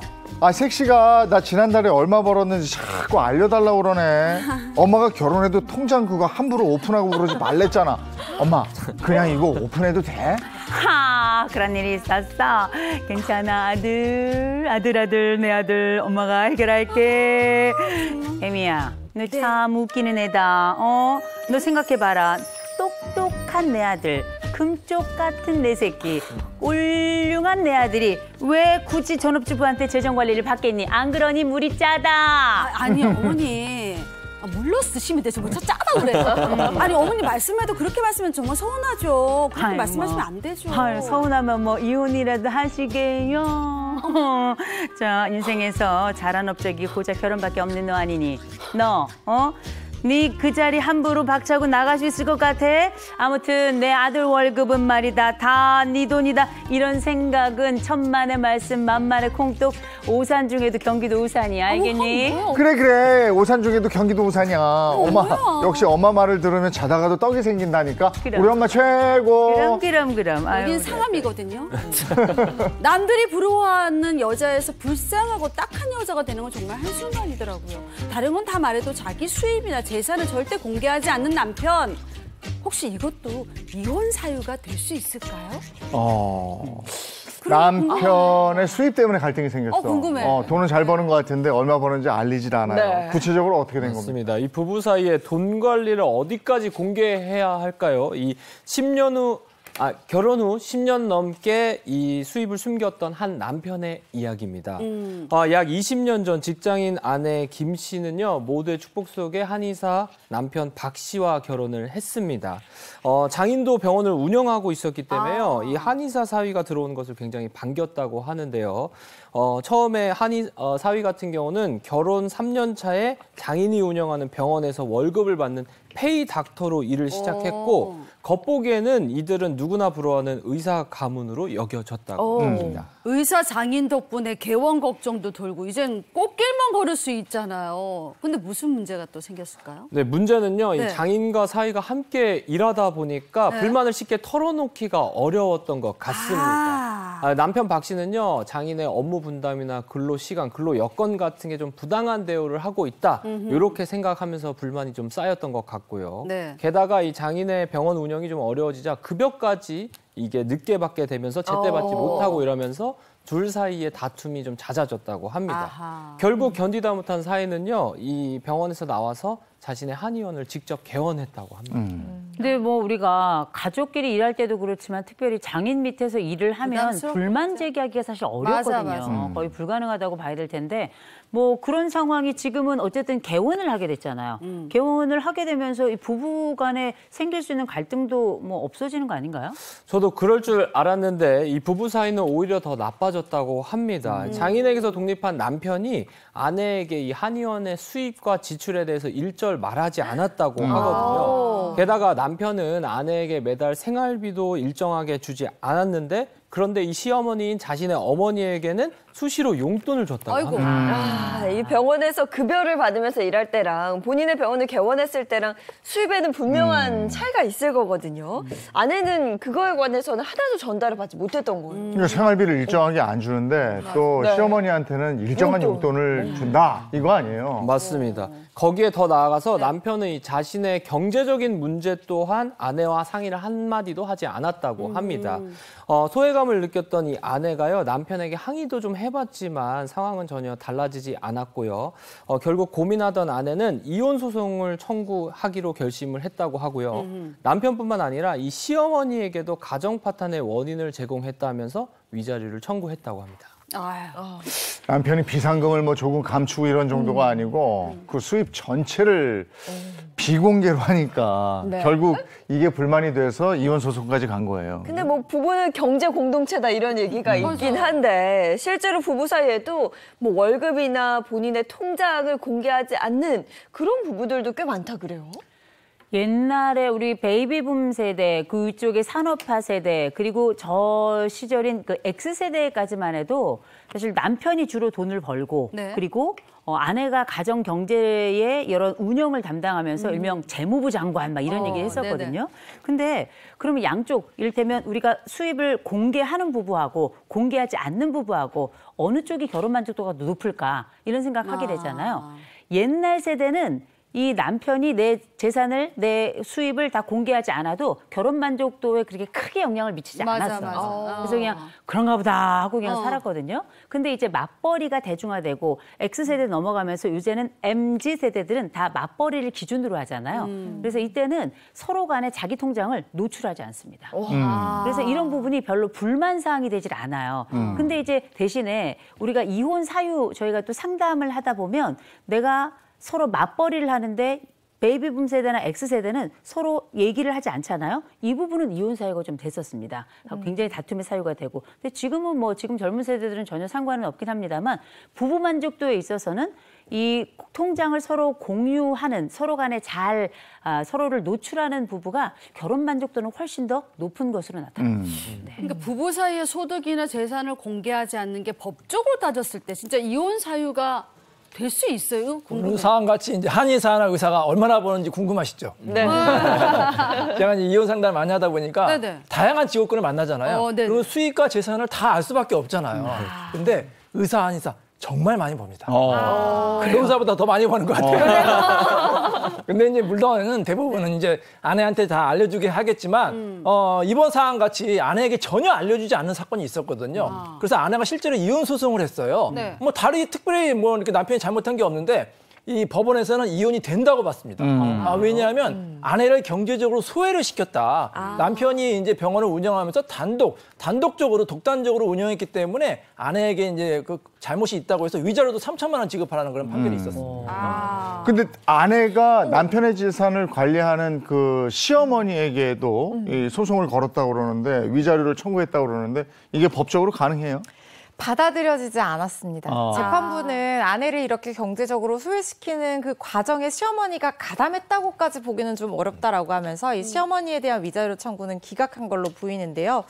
색시가 나 지난달에 얼마 벌었는지 자꾸 알려달라고 그러네. 엄마가 결혼해도 통장 그거 함부로 오픈하고 그러지 말랬잖아. 엄마, 그냥 이거 오픈해도 돼? 그런 일이 있었어. 괜찮아, 아들, 내 아들. 엄마가 해결할게. 애미야, 너 참 웃기는 애다. 너 생각해봐라. 똑똑한 내 아들. 금쪽 같은 내 새끼, 훌륭한 내 아들이 왜 굳이 전업주부한테 재정관리를 받겠니? 안 그러니 물이 짜다. 아니, 어머니. 물러 쓰시면 되죠. 뭐 짜다 그래. 아니, 어머니 말씀해도 그렇게 말씀하면 정말 서운하죠. 그렇게 말씀하시면 안 되죠. 서운하면 뭐 이혼이라도 하시게요. 자, 인생에서 잘한 업적이 고작 결혼밖에 없는 너 아니니? 너 네 그 자리 함부로 박차고 나갈 수 있을 것 같아? 아무튼 내 아들 월급은 말이다. 다 네 돈이다. 이런 생각은 천만의 말씀 만만의 콩떡. 오산 중에도 경기도 우산이야. 알겠니? 그래. 오산 중에도 경기도 우산이야. 엄마 역시 엄마 말을 들으면 자다가도 떡이 생긴다니까. 그럼. 우리 엄마 최고. 그럼. 아유, 여긴 상암이거든요. 남들이 부러워하는 여자에서 불쌍하고 딱한 여자가 되는 건 정말 한순간이더라고요. 다른 건 다 말해도 자기 수입이나 재산을 절대 공개하지 않는 남편. 혹시 이것도 이혼 사유가 될 수 있을까요? 남편의 수입 때문에 갈등이 생겼어. 궁금해. 돈은 잘 버는 것 같은데 얼마 버는지 알리질 않아요. 네. 구체적으로 어떻게 된 겁니까? 맞습니다. 이 부부 사이에 돈 관리를 어디까지 공개해야 할까요? 이 결혼 후 10년 넘게 이 수입을 숨겼던 한 남편의 이야기입니다. 약 20년 전 직장인 아내 김 씨는요, 모두의 축복 속에 한의사 남편 박 씨와 결혼을 했습니다. 장인도 병원을 운영하고 있었기 때문에요, 이 한의사 사위가 들어오는 것을 굉장히 반겼다고 하는데요. 처음에 사위 같은 경우는 결혼 3년 차에 장인이 운영하는 병원에서 월급을 받는 페이 닥터로 일을 시작했고 겉보기에는 이들은 누구나 부러워하는 의사 가문으로 여겨졌다고 합니다. 의사 장인 덕분에 개원 걱정도 돌고 이젠 꽃길만 걸을 수 있잖아요. 근데 무슨 문제가 또 생겼을까요? 네, 문제는요. 네. 이 장인과 사위가 함께 일하다 보니까 불만을 쉽게 털어놓기가 어려웠던 것 같습니다. 남편 박 씨는요, 장인의 업무 분담이나 근로 시간, 근로 여건 같은 게 좀 부당한 대우를 하고 있다. 이렇게 생각하면서 불만이 좀 쌓였던 것 같고요. 네. 게다가 이 장인의 병원 운영이 좀 어려워지자 급여까지 이게 늦게 받게 되면서 제때 받지 못하고 이러면서 둘 사이에 다툼이 좀 잦아졌다고 합니다. 결국 견디다 못한 사이는요, 이 병원에서 나와서 자신의 한의원을 직접 개원했다고 합니다. 근데 뭐 우리가 가족끼리 일할 때도 그렇지만 특별히 장인 밑에서 일을 하면 불만 제기하기가 사실 어렵거든요. 맞아. 거의 불가능하다고 봐야 될 텐데 뭐 그런 상황이 지금은 어쨌든 개원을 하게 됐잖아요. 개원을 하게 되면서 이 부부 간에 생길 수 있는 갈등도 뭐 없어지는 거 아닌가요? 저도 그럴 줄 알았는데 이 부부 사이는 오히려 더 나빠졌다고 합니다. 장인에게서 독립한 남편이 아내에게 이 한의원의 수입과 지출에 대해서 일절 말하지 않았다고 하거든요. 게다가 남편은 아내에게 매달 생활비도 일정하게 주지 않았는데 그런데 이 시어머니인 자신의 어머니에게는 수시로 용돈을 줬다고 합니다. 이 병원에서 급여를 받으면서 일할 때랑 본인의 병원을 개원했을 때랑 수입에는 분명한 차이가 있을 거거든요. 아내는 그거에 관해서는 하나도 전달을 받지 못했던 거예요. 그러니까 생활비를 일정하게 안 주는데 또 시어머니한테는 일정한 용돈을 준다. 이거 아니에요? 맞습니다. 거기에 더 나아가서 남편은 이 자신의 경제적인 문제 또한 아내와 상의를 한마디도 하지 않았다고 합니다. 소외감을 느꼈던 이 아내가요, 남편에게 항의도 좀 해봤지만 상황은 전혀 달라지지 않았고요. 결국 고민하던 아내는 이혼 소송을 청구하기로 결심을 했다고 하고요. 남편뿐만 아니라 이 시어머니에게도 가정 파탄의 원인을 제공했다면서 위자료를 청구했다고 합니다. 남편이 비상금을 뭐 조금 감추고 이런 정도가 아니고 그 수입 전체를 비공개로 하니까 결국 이게 불만이 돼서 이혼 소송까지 간 거예요. 근데 뭐 부부는 경제 공동체다 이런 얘기가 있긴 한데 실제로 부부 사이에도 뭐 월급이나 본인의 통장을 공개하지 않는 그런 부부들도 꽤 많다 그래요. 옛날에 우리 베이비붐 세대, 그 위쪽의 산업화 세대, 그리고 저 시절인 그 X세대까지만 해도 사실 남편이 주로 돈을 벌고 그리고 아내가 가정 경제의 여러 운영을 담당하면서 일명 재무부 장관 막 이런 얘기 했었거든요. 근데 그러면 양쪽 이를테면 우리가 수입을 공개하는 부부하고 공개하지 않는 부부하고 어느 쪽이 결혼 만족도가 높을까 이런 생각하게 되잖아요. 옛날 세대는 이 남편이 내 재산을, 내 수입을 다 공개하지 않아도 결혼 만족도에 그렇게 크게 영향을 미치지 않았어요. 그래서 그냥 그런가 보다 하고 그냥 살았거든요. 근데 이제 맞벌이가 대중화되고 X세대 넘어가면서 요새는 MZ세대들은 다 맞벌이를 기준으로 하잖아요. 그래서 이때는 서로 간에 자기 통장을 노출하지 않습니다. 그래서 이런 부분이 별로 불만사항이 되질 않아요. 근데 이제 대신에 우리가 이혼 사유 저희가 또 상담을 하다 보면 내가 서로 맞벌이를 하는데 베이비붐 세대나 X세대는 서로 얘기를 하지 않잖아요. 이 부분은 이혼 사유가 좀 됐었습니다. 굉장히 다툼의 사유가 되고. 근데 지금은 뭐 지금 젊은 세대들은 전혀 상관은 없긴 합니다만 부부 만족도에 있어서는 이 통장을 서로 공유하는 서로 간에 잘 서로를 노출하는 부부가 결혼 만족도는 훨씬 더 높은 것으로 나타납니다. 네. 그러니까 부부 사이의 소득이나 재산을 공개하지 않는 게 법적으로 따졌을 때 진짜 이혼 사유가 될 수 있어요? 의사와 같이 이제 한의사나 의사가 얼마나 버는지 궁금하시죠? 네. 제가 이제 이혼 상담을 많이 하다 보니까 네네. 다양한 직업군을 만나잖아요. 그리고 수익과 재산을 다 알 수밖에 없잖아요. 근데 의사, 한의사 정말 많이 법니다. 의사보다 더 많이 버는 것 같아요. 근데 이제 물론 대부분은 이제 아내한테 다 알려주게 하겠지만 이번 사안 같이 아내에게 전혀 알려주지 않는 사건이 있었거든요. 그래서 아내가 실제로 이혼 소송을 했어요. 네. 뭐 다리 특별히 뭐 이렇게 남편이 잘못한 게 없는데 이 법원에서는 이혼이 된다고 봤습니다. 왜냐하면 아내를 경제적으로 소외를 시켰다. 남편이 이제 병원을 운영하면서 단독적으로 독단적으로 운영했기 때문에 아내에게 이제 그 잘못이 있다고 해서 위자료도 3천만 원 지급하라는 그런 판결이 있었습니다. 근데 아내가 남편의 재산을 관리하는 그 시어머니에게도 이 소송을 걸었다고 그러는데 위자료를 청구했다고 그러는데 이게 법적으로 가능해요? 받아들여지지 않았습니다. 재판부는 아내를 이렇게 경제적으로 소외시키는 그 과정에 시어머니가 가담했다고까지 보기는 좀 어렵다라고 하면서 이 시어머니에 대한 위자료 청구는 기각한 걸로 보이는데요.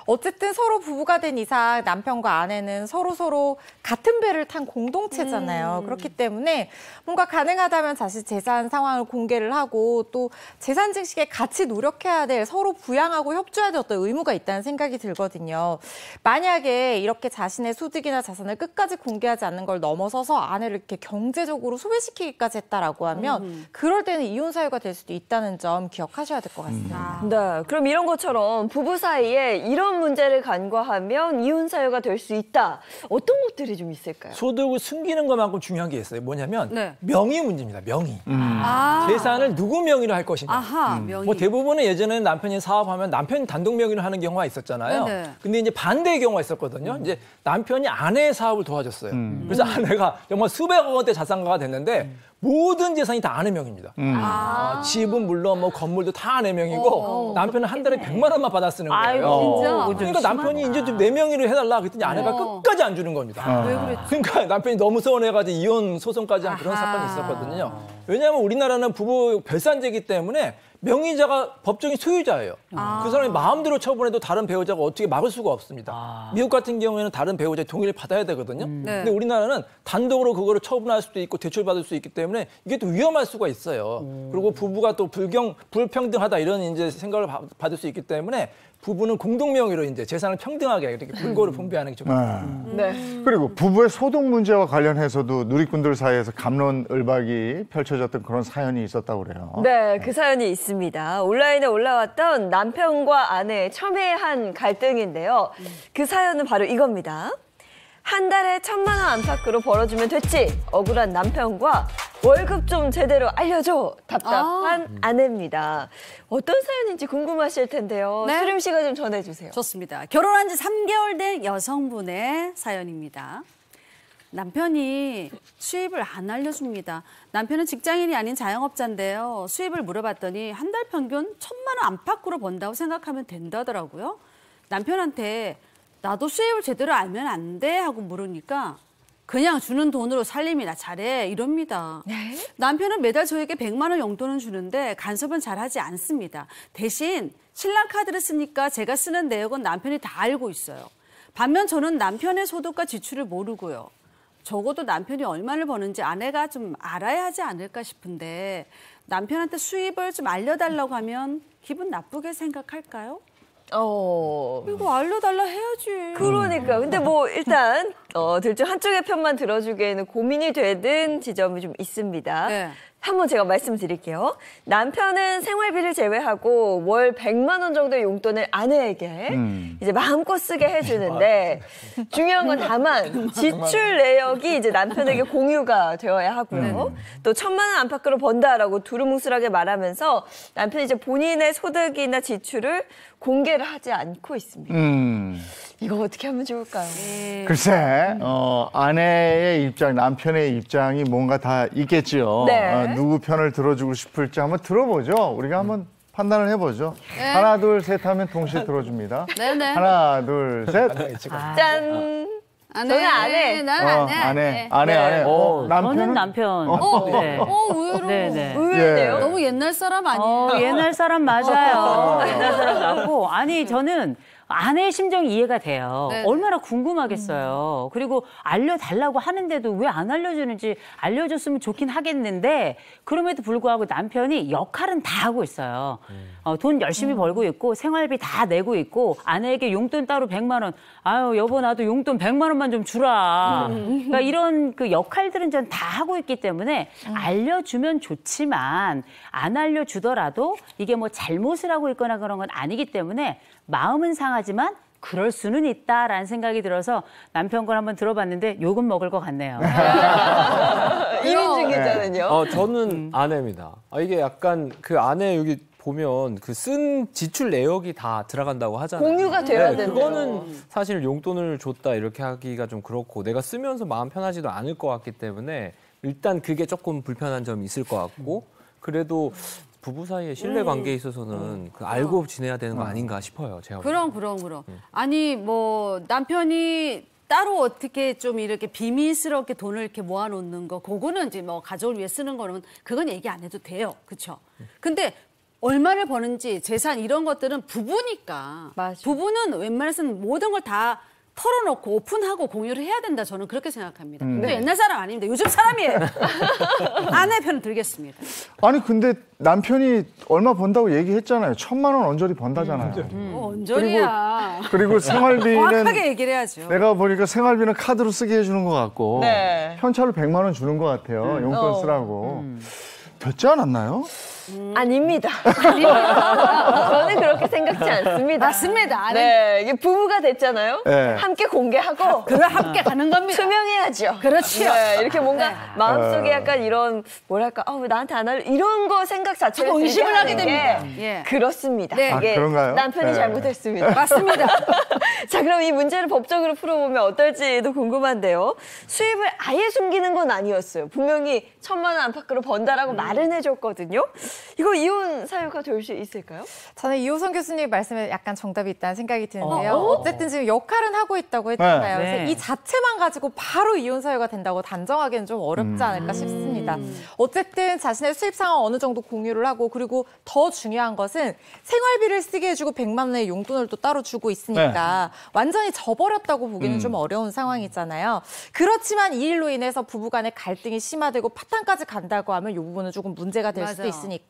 어쨌든 서로 부부가 된 이상 남편과 아내는 서로 같은 배를 탄 공동체잖아요. 그렇기 때문에 뭔가 가능하다면 자신 재산 상황을 공개를 하고 또 재산 증식에 같이 노력해야 될 서로 부양하고 협조해야 될 어떤 의무가 있다는 생각이 들거든요. 만약에 이렇게 자신의 소득이나 자산을 끝까지 공개하지 않는 걸 넘어서서 아내를 이렇게 경제적으로 소외시키기까지 했다라고 하면 그럴 때는 이혼 사유가 될 수도 있다는 점 기억하셔야 될 것 같습니다. 네, 그럼 이런 것처럼 부부 사이에 이런 문제를 간과하면 이혼 사유가 될 수 있다. 어떤 것들이 좀 있을까요? 소득을 숨기는 것만큼 중요한 게 있어요. 뭐냐면 명의 문제입니다. 명의. 재산을 누구 명의로 할 것이냐. 명의. 뭐 대부분은 예전에는 남편이 사업하면 남편이 단독 명의로 하는 경우가 있었잖아요. 근데 이제 반대의 경우가 있었거든요. 이제 남편이 아내의 사업을 도와줬어요. 그래서 아내가 정말 수백억 원대 자산가가 됐는데 모든 재산이 다 아내 명입니다. 집은 물론 뭐 건물도 다 아내 명이고 남편은 한 달에 100만 원만 받아 쓰는 거예요. 진짜? 그러니까 남편이 이제 좀 내 명의로 해달라 그랬더니 아내가 끝까지 안 주는 겁니다. 왜 그랬지? 그러니까 남편이 너무 서운해가지고 이혼 소송까지 한 그런 사건이 있었거든요. 왜냐하면 우리나라는 부부 별산제이기 때문에 명의자가 법적인 소유자예요. 그 사람이 마음대로 처분해도 다른 배우자가 어떻게 막을 수가 없습니다. 미국 같은 경우에는 다른 배우자의 동의를 받아야 되거든요. 근데 우리나라는 단독으로 그거를 처분할 수도 있고 대출받을 수 있기 때문에 이게 또 위험할 수가 있어요. 그리고 부부가 또 불평등하다 이런 이제 생각을 받을 수 있기 때문에 부부는 공동 명의로 이제 재산을 평등하게 이렇게 분고를 분배하는 게 좋습니다. 그리고 부부의 소득 문제와 관련해서도 누리꾼들 사이에서 갑론을박이 펼쳐졌던 그런 사연이 있었다고 그래요. 네, 그 사연이 있습니다. 온라인에 올라왔던 남편과 아내의 첨예한 갈등인데요. 그 사연은 바로 이겁니다. 한 달에 1,000만 원 안팎으로 벌어주면 됐지. 억울한 남편과 월급 좀 제대로 알려줘. 답답한 아내입니다. 어떤 사연인지 궁금하실 텐데요. 수림 씨가 좀 전해주세요. 좋습니다. 결혼한 지 3개월 된 여성분의 사연입니다. 남편이 수입을 안 알려줍니다. 남편은 직장인이 아닌 자영업자인데요. 수입을 물어봤더니 한 달 평균 1,000만 원 안팎으로 번다고 생각하면 된다더라고요. 남편한테 나도 수입을 제대로 알면 안 돼? 하고 물으니까 그냥 주는 돈으로 살림이나 잘해 이럽니다. 남편은 매달 저에게 100만 원 용돈은 주는데 간섭은 잘하지 않습니다. 대신 신랑 카드를 쓰니까 제가 쓰는 내역은 남편이 다 알고 있어요. 반면 저는 남편의 소득과 지출을 모르고요. 적어도 남편이 얼마를 버는지 아내가 좀 알아야 하지 않을까 싶은데 남편한테 수입을 좀 알려달라고 하면 기분 나쁘게 생각할까요? 이거 알려달라 해야지. 그러니까. 근데 뭐 일단 둘 중 한쪽의 편만 들어주기에는 고민이 되는 지점이 좀 있습니다. 한번 제가 말씀드릴게요. 남편은 생활비를 제외하고 월 100만 원 정도의 용돈을 아내에게 이제 마음껏 쓰게 해주는데 중요한 건 다만 지출 내역이 이제 남편에게 공유가 되어야 하고요. 또 1,000만 원 안팎으로 번다라고 두루뭉술하게 말하면서 남편이 이제 본인의 소득이나 지출을 공개를 하지 않고 있습니다. 이거 어떻게 하면 좋을까요? 글쎄, 아내의 입장, 남편의 입장이 뭔가 다 있겠지요. 네. 누구 편을 들어주고 싶을지 한번 들어보죠. 우리가 한번 판단을 해보죠. 네. 하나, 둘, 셋 하면 동시에 들어줍니다. 네네. 하나, 둘, 셋. 짠. 저는 아내. 난 아내. 아내. 남편은? 저는 남편. 네. 의외로. 네네. 의외네요. 너무 옛날 사람 아니에요? 옛날 사람 맞아요. 옛날 사람 맞고. 아니, 저는 아내의 심정이 이해가 돼요. 네네. 얼마나 궁금하겠어요. 그리고 알려달라고 하는데도 왜 안 알려주는지 알려줬으면 좋긴 하겠는데 그럼에도 불구하고 남편이 역할은 다 하고 있어요. 돈 열심히 벌고 있고 생활비 다 내고 있고 아내에게 용돈 따로 100만 원. 아유 여보 나도 용돈 100만 원만 좀 주라. 그러니까 이런 그 역할들은 전 다 하고 있기 때문에 알려주면 좋지만 안 알려주더라도 이게 뭐 잘못을 하고 있거나 그런 건 아니기 때문에 마음은 상하지만 그럴 수는 있다라는 생각이 들어서 남편 걸 한번 들어봤는데 욕은 먹을 것 같네요. 이민준 기자는요? 저는 아내입니다. 이게 약간 그 아내 여기 보면 그 쓴 지출 내역이 다 들어간다고 하잖아요. 공유가 돼야 된대요. 그거는 사실 용돈을 줬다 이렇게 하기가 좀 그렇고 내가 쓰면서 마음 편하지도 않을 것 같기 때문에 일단 그게 조금 불편한 점이 있을 것 같고 그래도 부부 사이의 신뢰 관계에 있어서는 그 알고 지내야 되는 거 아닌가 싶어요. 제가. 그럼. 아니 뭐 남편이 따로 어떻게 좀 이렇게 비밀스럽게 돈을 이렇게 모아놓는 거, 그거는 이제 뭐 가족을 위해 쓰는 거는 그건 얘기 안 해도 돼요, 그렇죠? 근데 얼마를 버는지 재산 이런 것들은 부부니까 부부는 웬만해서는 모든 걸 다 털어놓고 오픈하고 공유를 해야 된다. 저는 그렇게 생각합니다. 근데 옛날 사람 아닙니다. 요즘 사람이에요. 아내 편을 들겠습니다. 아니 근데 남편이 얼마 번다고 얘기했잖아요. 1,000만 원 언저리 번다잖아요. 언저리야. 그리고 생활비는 정확하게 얘기를 해야죠. 내가 보니까 생활비는 카드로 쓰게 해주는 것 같고 현찰로 100만 원 주는 것 같아요. 용돈 쓰라고. 듣지 않았나요? 아닙니다. 저는 그렇게 생각지 않습니다. 맞습니다. 네, 이게 부부가 됐잖아요. 네. 함께 공개하고 그걸 함께 가는 겁니다. 투명해야죠. 그렇죠. 네, 이렇게 뭔가 마음속에 약간 이런 뭐랄까, 왜 나한테 안 할래? 이런 거 생각 자체를 의심을 하게 게 됩니다. 그렇습니다. 네. 이게 그런가요? 남편이 잘못했습니다. 맞습니다. 자, 그럼 이 문제를 법적으로 풀어보면 어떨지도 궁금한데요. 수입을 아예 숨기는 건 아니었어요. 분명히 1,000만 원 안팎으로 번다라고 말은 해줬거든요. 이거 이혼 사유가 될 수 있을까요? 저는 이호선 교수님 말씀에 약간 정답이 있다는 생각이 드는데요. 어쨌든 지금 역할은 하고 있다고 했잖아요. 네. 그래서 이 자체만 가지고 바로 이혼 사유가 된다고 단정하기는 좀 어렵지 않을까 싶습니다. 어쨌든 자신의 수입 상황 어느 정도 공유를 하고 그리고 더 중요한 것은 생활비를 쓰게 해주고 100만 원의 용돈을 또 따로 주고 있으니까 완전히 져버렸다고 보기는 좀 어려운 상황이잖아요. 그렇지만 이 일로 인해서 부부간의 갈등이 심화되고 파탄까지 간다고 하면 이 부분은 조금 문제가 될 수도 있으니까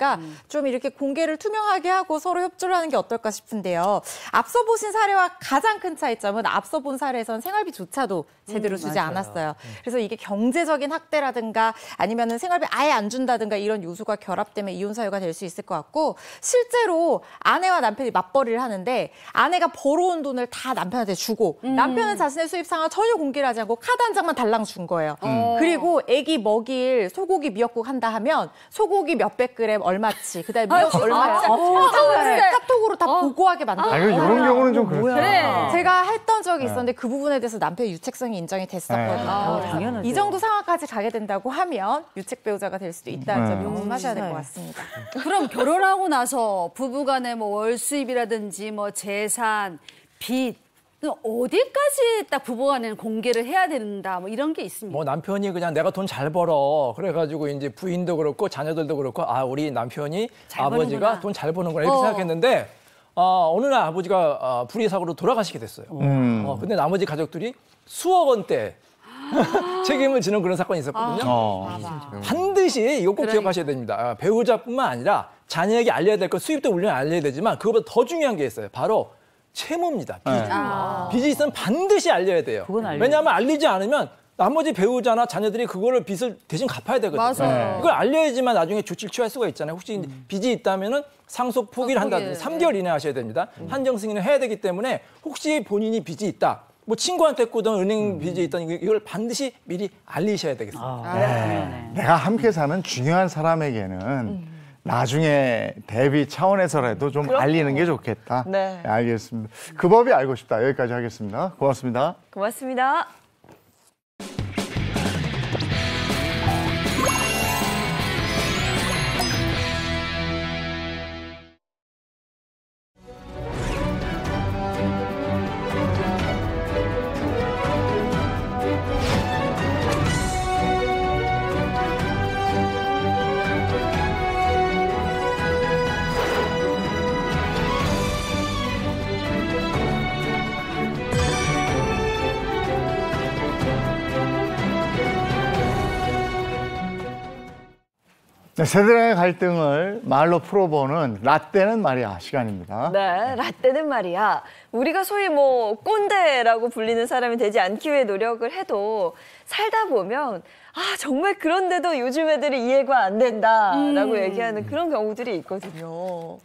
좀 이렇게 공개를 투명하게 하고 서로 협조를 하는 게 어떨까 싶은데요. 앞서 보신 사례와 가장 큰 차이점은 앞서 본 사례에서는 생활비조차도 제대로 주지 않았어요. 그래서 이게 경제적인 학대라든가 아니면은 생활비 아예 안 준다든가 이런 요소가 결합되면 이혼 사유가 될 수 있을 것 같고 실제로 아내와 남편이 맞벌이를 하는데 아내가 벌어온 돈을 다 남편한테 주고 남편은 자신의 수입 상황 전혀 공개를 하지 않고 카드 한 장만 달랑 준 거예요. 그리고 애기 먹일 소고기 미역국 한다 하면 소고기 몇백 그램 얼마치 그다음에 미역 얼마치 카톡으로 다 보고하게 만들어요. 이런 경우는 좀 그렇죠. 제가 했던 적이 있었는데 그 부분에 대해서 남편의 유책성이 인정이 됐었거든요. 당연하죠. 이 정도 상황까지 가게 된다고 하면 유책 배우자가 될 수도 있다는 점 명심하셔야 될 것 같습니다. 그럼 결혼하고 나서 부부간의 뭐 월수입이라든지 뭐 재산, 빚 어디까지 딱 부부간에는 공개를 해야 된다 뭐 이런 게 있습니다. 뭐 남편이 그냥 내가 돈 잘 벌어 그래가지고 이제 부인도 그렇고 자녀들도 그렇고 우리 남편이 아버지가 돈 잘 버는구나 이렇게 생각했는데 어느 날 아버지가 불의 사고로 돌아가시게 됐어요. 근데 나머지 가족들이 수억 원대 책임을 지는 그런 사건이 있었거든요. 반드시 이거 꼭 기억하셔야 됩니다. 배우자뿐만 아니라 자녀에게 알려야 될 것 수입도 물론 알려야 되지만 그것보다 더 중요한 게 있어요. 바로 채무입니다. 빚이 있으면 반드시 알려야 돼요. 왜냐하면 알리지 않으면 나머지 배우자나 자녀들이 그거를 빚을 대신 갚아야 되거든요. 맞아요. 이걸 알려야지만 나중에 조치를 취할 수가 있잖아요. 혹시 빚이 있다면은 상속 포기를 한다든지 3개월 이내 하셔야 됩니다. 한정 승인을 해야 되기 때문에 혹시 본인이 빚이 있다. 뭐 친구한테 했거든 은행 빚이 있다니 이걸 반드시 미리 알리셔야 되겠습니다. 내가 함께 사는 중요한 사람에게는 나중에 대비 차원에서라도 좀 알리는 게 좋겠다. 네. 알겠습니다. 그 법이 알고 싶다. 여기까지 하겠습니다. 고맙습니다. 고맙습니다. 네, 세대의 갈등을 말로 풀어보는 라떼는 말이야 시간입니다. 네, 라떼는 말이야. 우리가 소위 뭐 꼰대라고 불리는 사람이 되지 않기 위해 노력을 해도 살다 보면 아 정말 그런데도 요즘 애들이 이해가 안 된다라고 얘기하는 그런 경우들이 있거든요.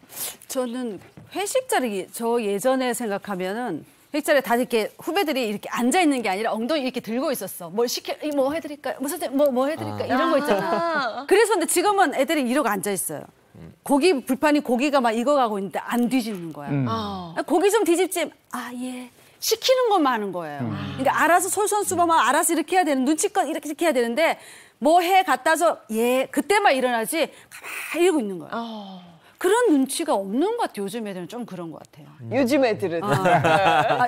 저는 회식 자리 저 예전에 생각하면은 회식 자리에 다들 이렇게 후배들이 이렇게 앉아 있는 게 아니라 엉덩이 이렇게 들고 있었어. 뭘 시켜 뭐 해드릴까요? 뭐 선생님 뭐 해드릴까? 이런 거 있잖아. 그래서 근데 지금은 애들이 이러고 앉아 있어요. 고기 불판이 고기가 막 익어가고 있는데 안 뒤집는 거야. 고기 좀 뒤집지. 아 예. 시키는 것만 하는 거예요. 그러니까 알아서 솔선수범하고 알아서 이렇게 해야 되는 눈치껏 이렇게 해야 되는데 뭐 해 갖다 줘. 예. 그때만 일어나지 가만히 이러고 있는 거야. 그런 눈치가 없는 것 같아요. 요즘 애들은 좀 그런 것 같아요. 요즘 애들은.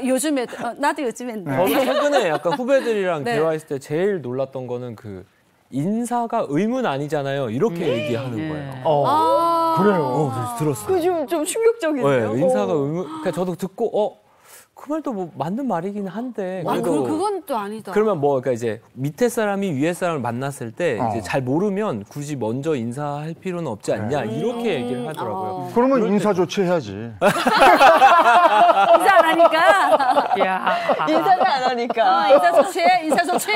요즘 애들. 나도 요즘 애인데. 저는 최근에 약간 후배들이랑 네. 대화했을 때 제일 놀랐던 거는 그 인사가 의문 아니잖아요. 이렇게 얘기하는 거예요. 그래요. 들었어요. 그 좀 충격적이네요. 네, 인사가 의문. 그러니까 저도 듣고 그 말도 뭐 맞는 말이긴 한데. 그래도 그건 또 아니다. 그러면 뭐 그러니까 이제 밑에 사람이 위에 사람을 만났을 때 이제 잘 모르면 굳이 먼저 인사할 필요는 없지 않냐 이렇게 얘기를 하더라고요. 그러면 인사 조치해야지. 인사 안 하니까. 인사를 안 하니까. 인사 조치.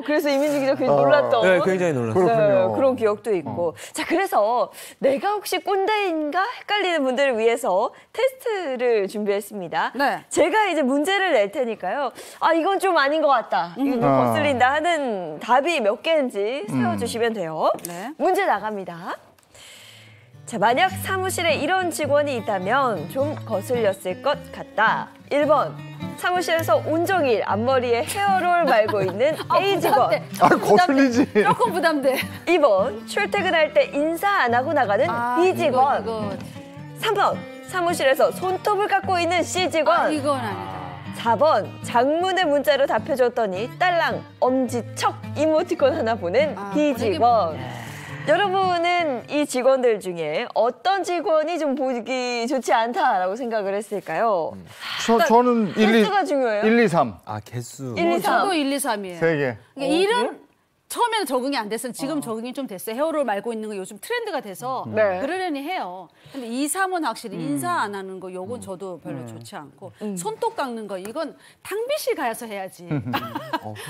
그래서 이민지 기자 굉장히 놀랐던. 네, 굉장히 놀랐어요. 네, 그런 기억도 있고. 자, 그래서 내가 혹시 꼰대인가 헷갈리는 분들을 위해서 테스트를 준비했습니다. 네. 제가 이제 문제를 낼 테니까요. 아, 이건 좀 아닌 것 같다. 이건 좀 거슬린다 하는 답이 몇 개인지 세워주시면 돼요. 네. 문제 나갑니다. 자, 만약 사무실에 이런 직원이 있다면 좀 거슬렸을 것 같다. 1번, 사무실에서 온종일 앞머리에 헤어롤 말고 있는 A 직원. 거슬리지. 조금 부담돼. 2번, 출퇴근할 때 인사 안 하고 나가는 B 직원. 이거. 3번, 사무실에서 손톱을 깎고 있는 C 직원. 이건 아니다. 4번, 장문의 문자로 답해줬더니 딸랑 엄지척 이모티콘 하나 보낸 D 직원. 여러분은 이 직원들 중에 어떤 직원이 좀 보기 좋지 않다라고 생각을 했을까요? 저는 1, 2, 중요해요? 1, 2, 3. 개수. 1, 2, 3. 저도 1, 2, 3이에요. 3개. 그러니까 일은 처음에는 적응이 안 됐어요. 지금 적응이 좀 됐어요. 헤어롤 말고 있는 거 요즘 트렌드가 돼서 네. 그러려니 해요. 근데 2, 3은 확실히 인사 안 하는 거 요건 저도 별로 좋지 않고 손톱 깎는 거 이건 탕비실 가서 해야지.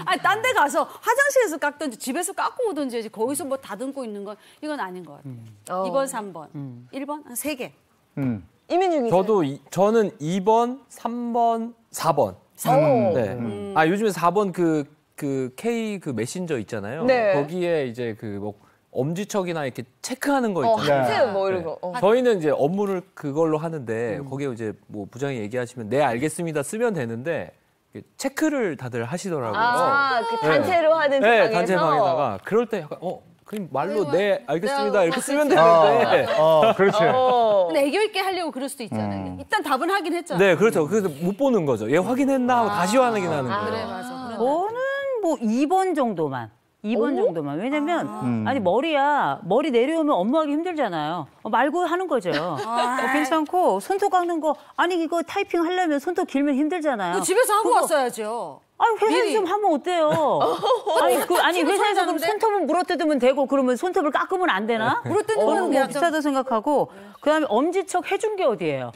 아니 딴 데 가서 화장실에서 깎든지 집에서 깎고 오든지 거기서 뭐 다듬고 있는 건 이건 아닌 것 같아요. 2번, 3번. 1번? 한 3개. 이민중이 저는 2번, 3번, 4번. 네. 요즘에 4번 그 K 그 메신저 있잖아요. 네. 거기에 이제 그 뭐 엄지척이나 이렇게 체크하는 거 있잖아요. 하트 뭐 이런 거. 저희는 이제 업무를 그걸로 하는데 거기에 이제 뭐 부장이 얘기하시면 네 알겠습니다 쓰면 되는데 체크를 다들 하시더라고요. 그 단체로 하는 방에서. 네, 단체 방에다가 그럴 때 약간 그냥 말로 네 알겠습니다 이렇게 쓰면 되는데. 그렇지. 근데 애교 있게 하려고 그럴 수도 있잖아요. 일단 답은 하긴 했잖아요. 네, 그렇죠. 그래서 못 보는 거죠. 얘 확인했나 하고 다시 확인하는 거예요. 그래, 맞아. 저는 뭐 2번 정도만. 2번 정도만. 왜냐면 아니 머리 내려오면 업무하기 힘들잖아요. 말고 하는 거죠. 괜찮고 손톱 깎는 거 아니 이거 타이핑 하려면 손톱 길면 힘들잖아요. 집에서 하고 왔어야죠. 아니 회사에서 좀 하면 어때요? 아니 회사에서 그럼 손톱은 물어뜯으면 되고 그러면 손톱을 깎으면 안 되나? 물어뜯는 거는 비슷하다 생각하고 그다음에 엄지척 해준 게 어디예요?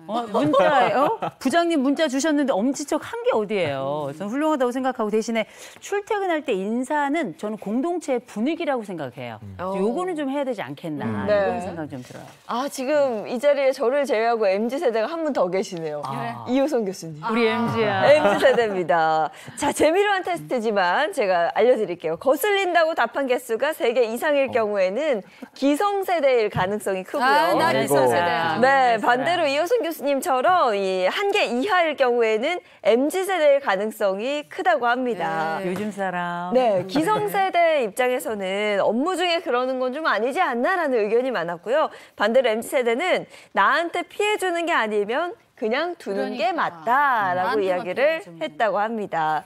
문자요? 부장님 문자 주셨는데 엄지척 한 게 어디예요? 저는 훌륭하다고 생각하고 대신에 출퇴근할 때 인사는 저는 공동체의 분위기라고 생각해요. 요거는 좀 해야 되지 않겠나 이런 생각 좀 들어요. 아, 지금 이 자리에 저를 제외하고 MZ세대가 한 분 더 계시네요. 이효성 교수님. 우리 MZ야. MZ세대입니다. 자, 재미로운 테스트지만 제가 알려드릴게요. 거슬린다고 답한 개수가 3개 이상일 경우에는 기성세대일 가능성이 크고요. 나 기성세대야. 네, 반대로 이효성 교수님처럼 이 1개 이하일 경우에는 MZ세대일 가능성이 크다고 합니다. 요즘 사람. 네, 기성세대 입장에서는 업무 중에 그러는 건 좀 아니지 않나라는 의견이 많았고요. 반대로 MZ세대는 나한테 피해 주는 게 아니면 그냥 두는 게 맞다라고 이야기를 했다고 합니다.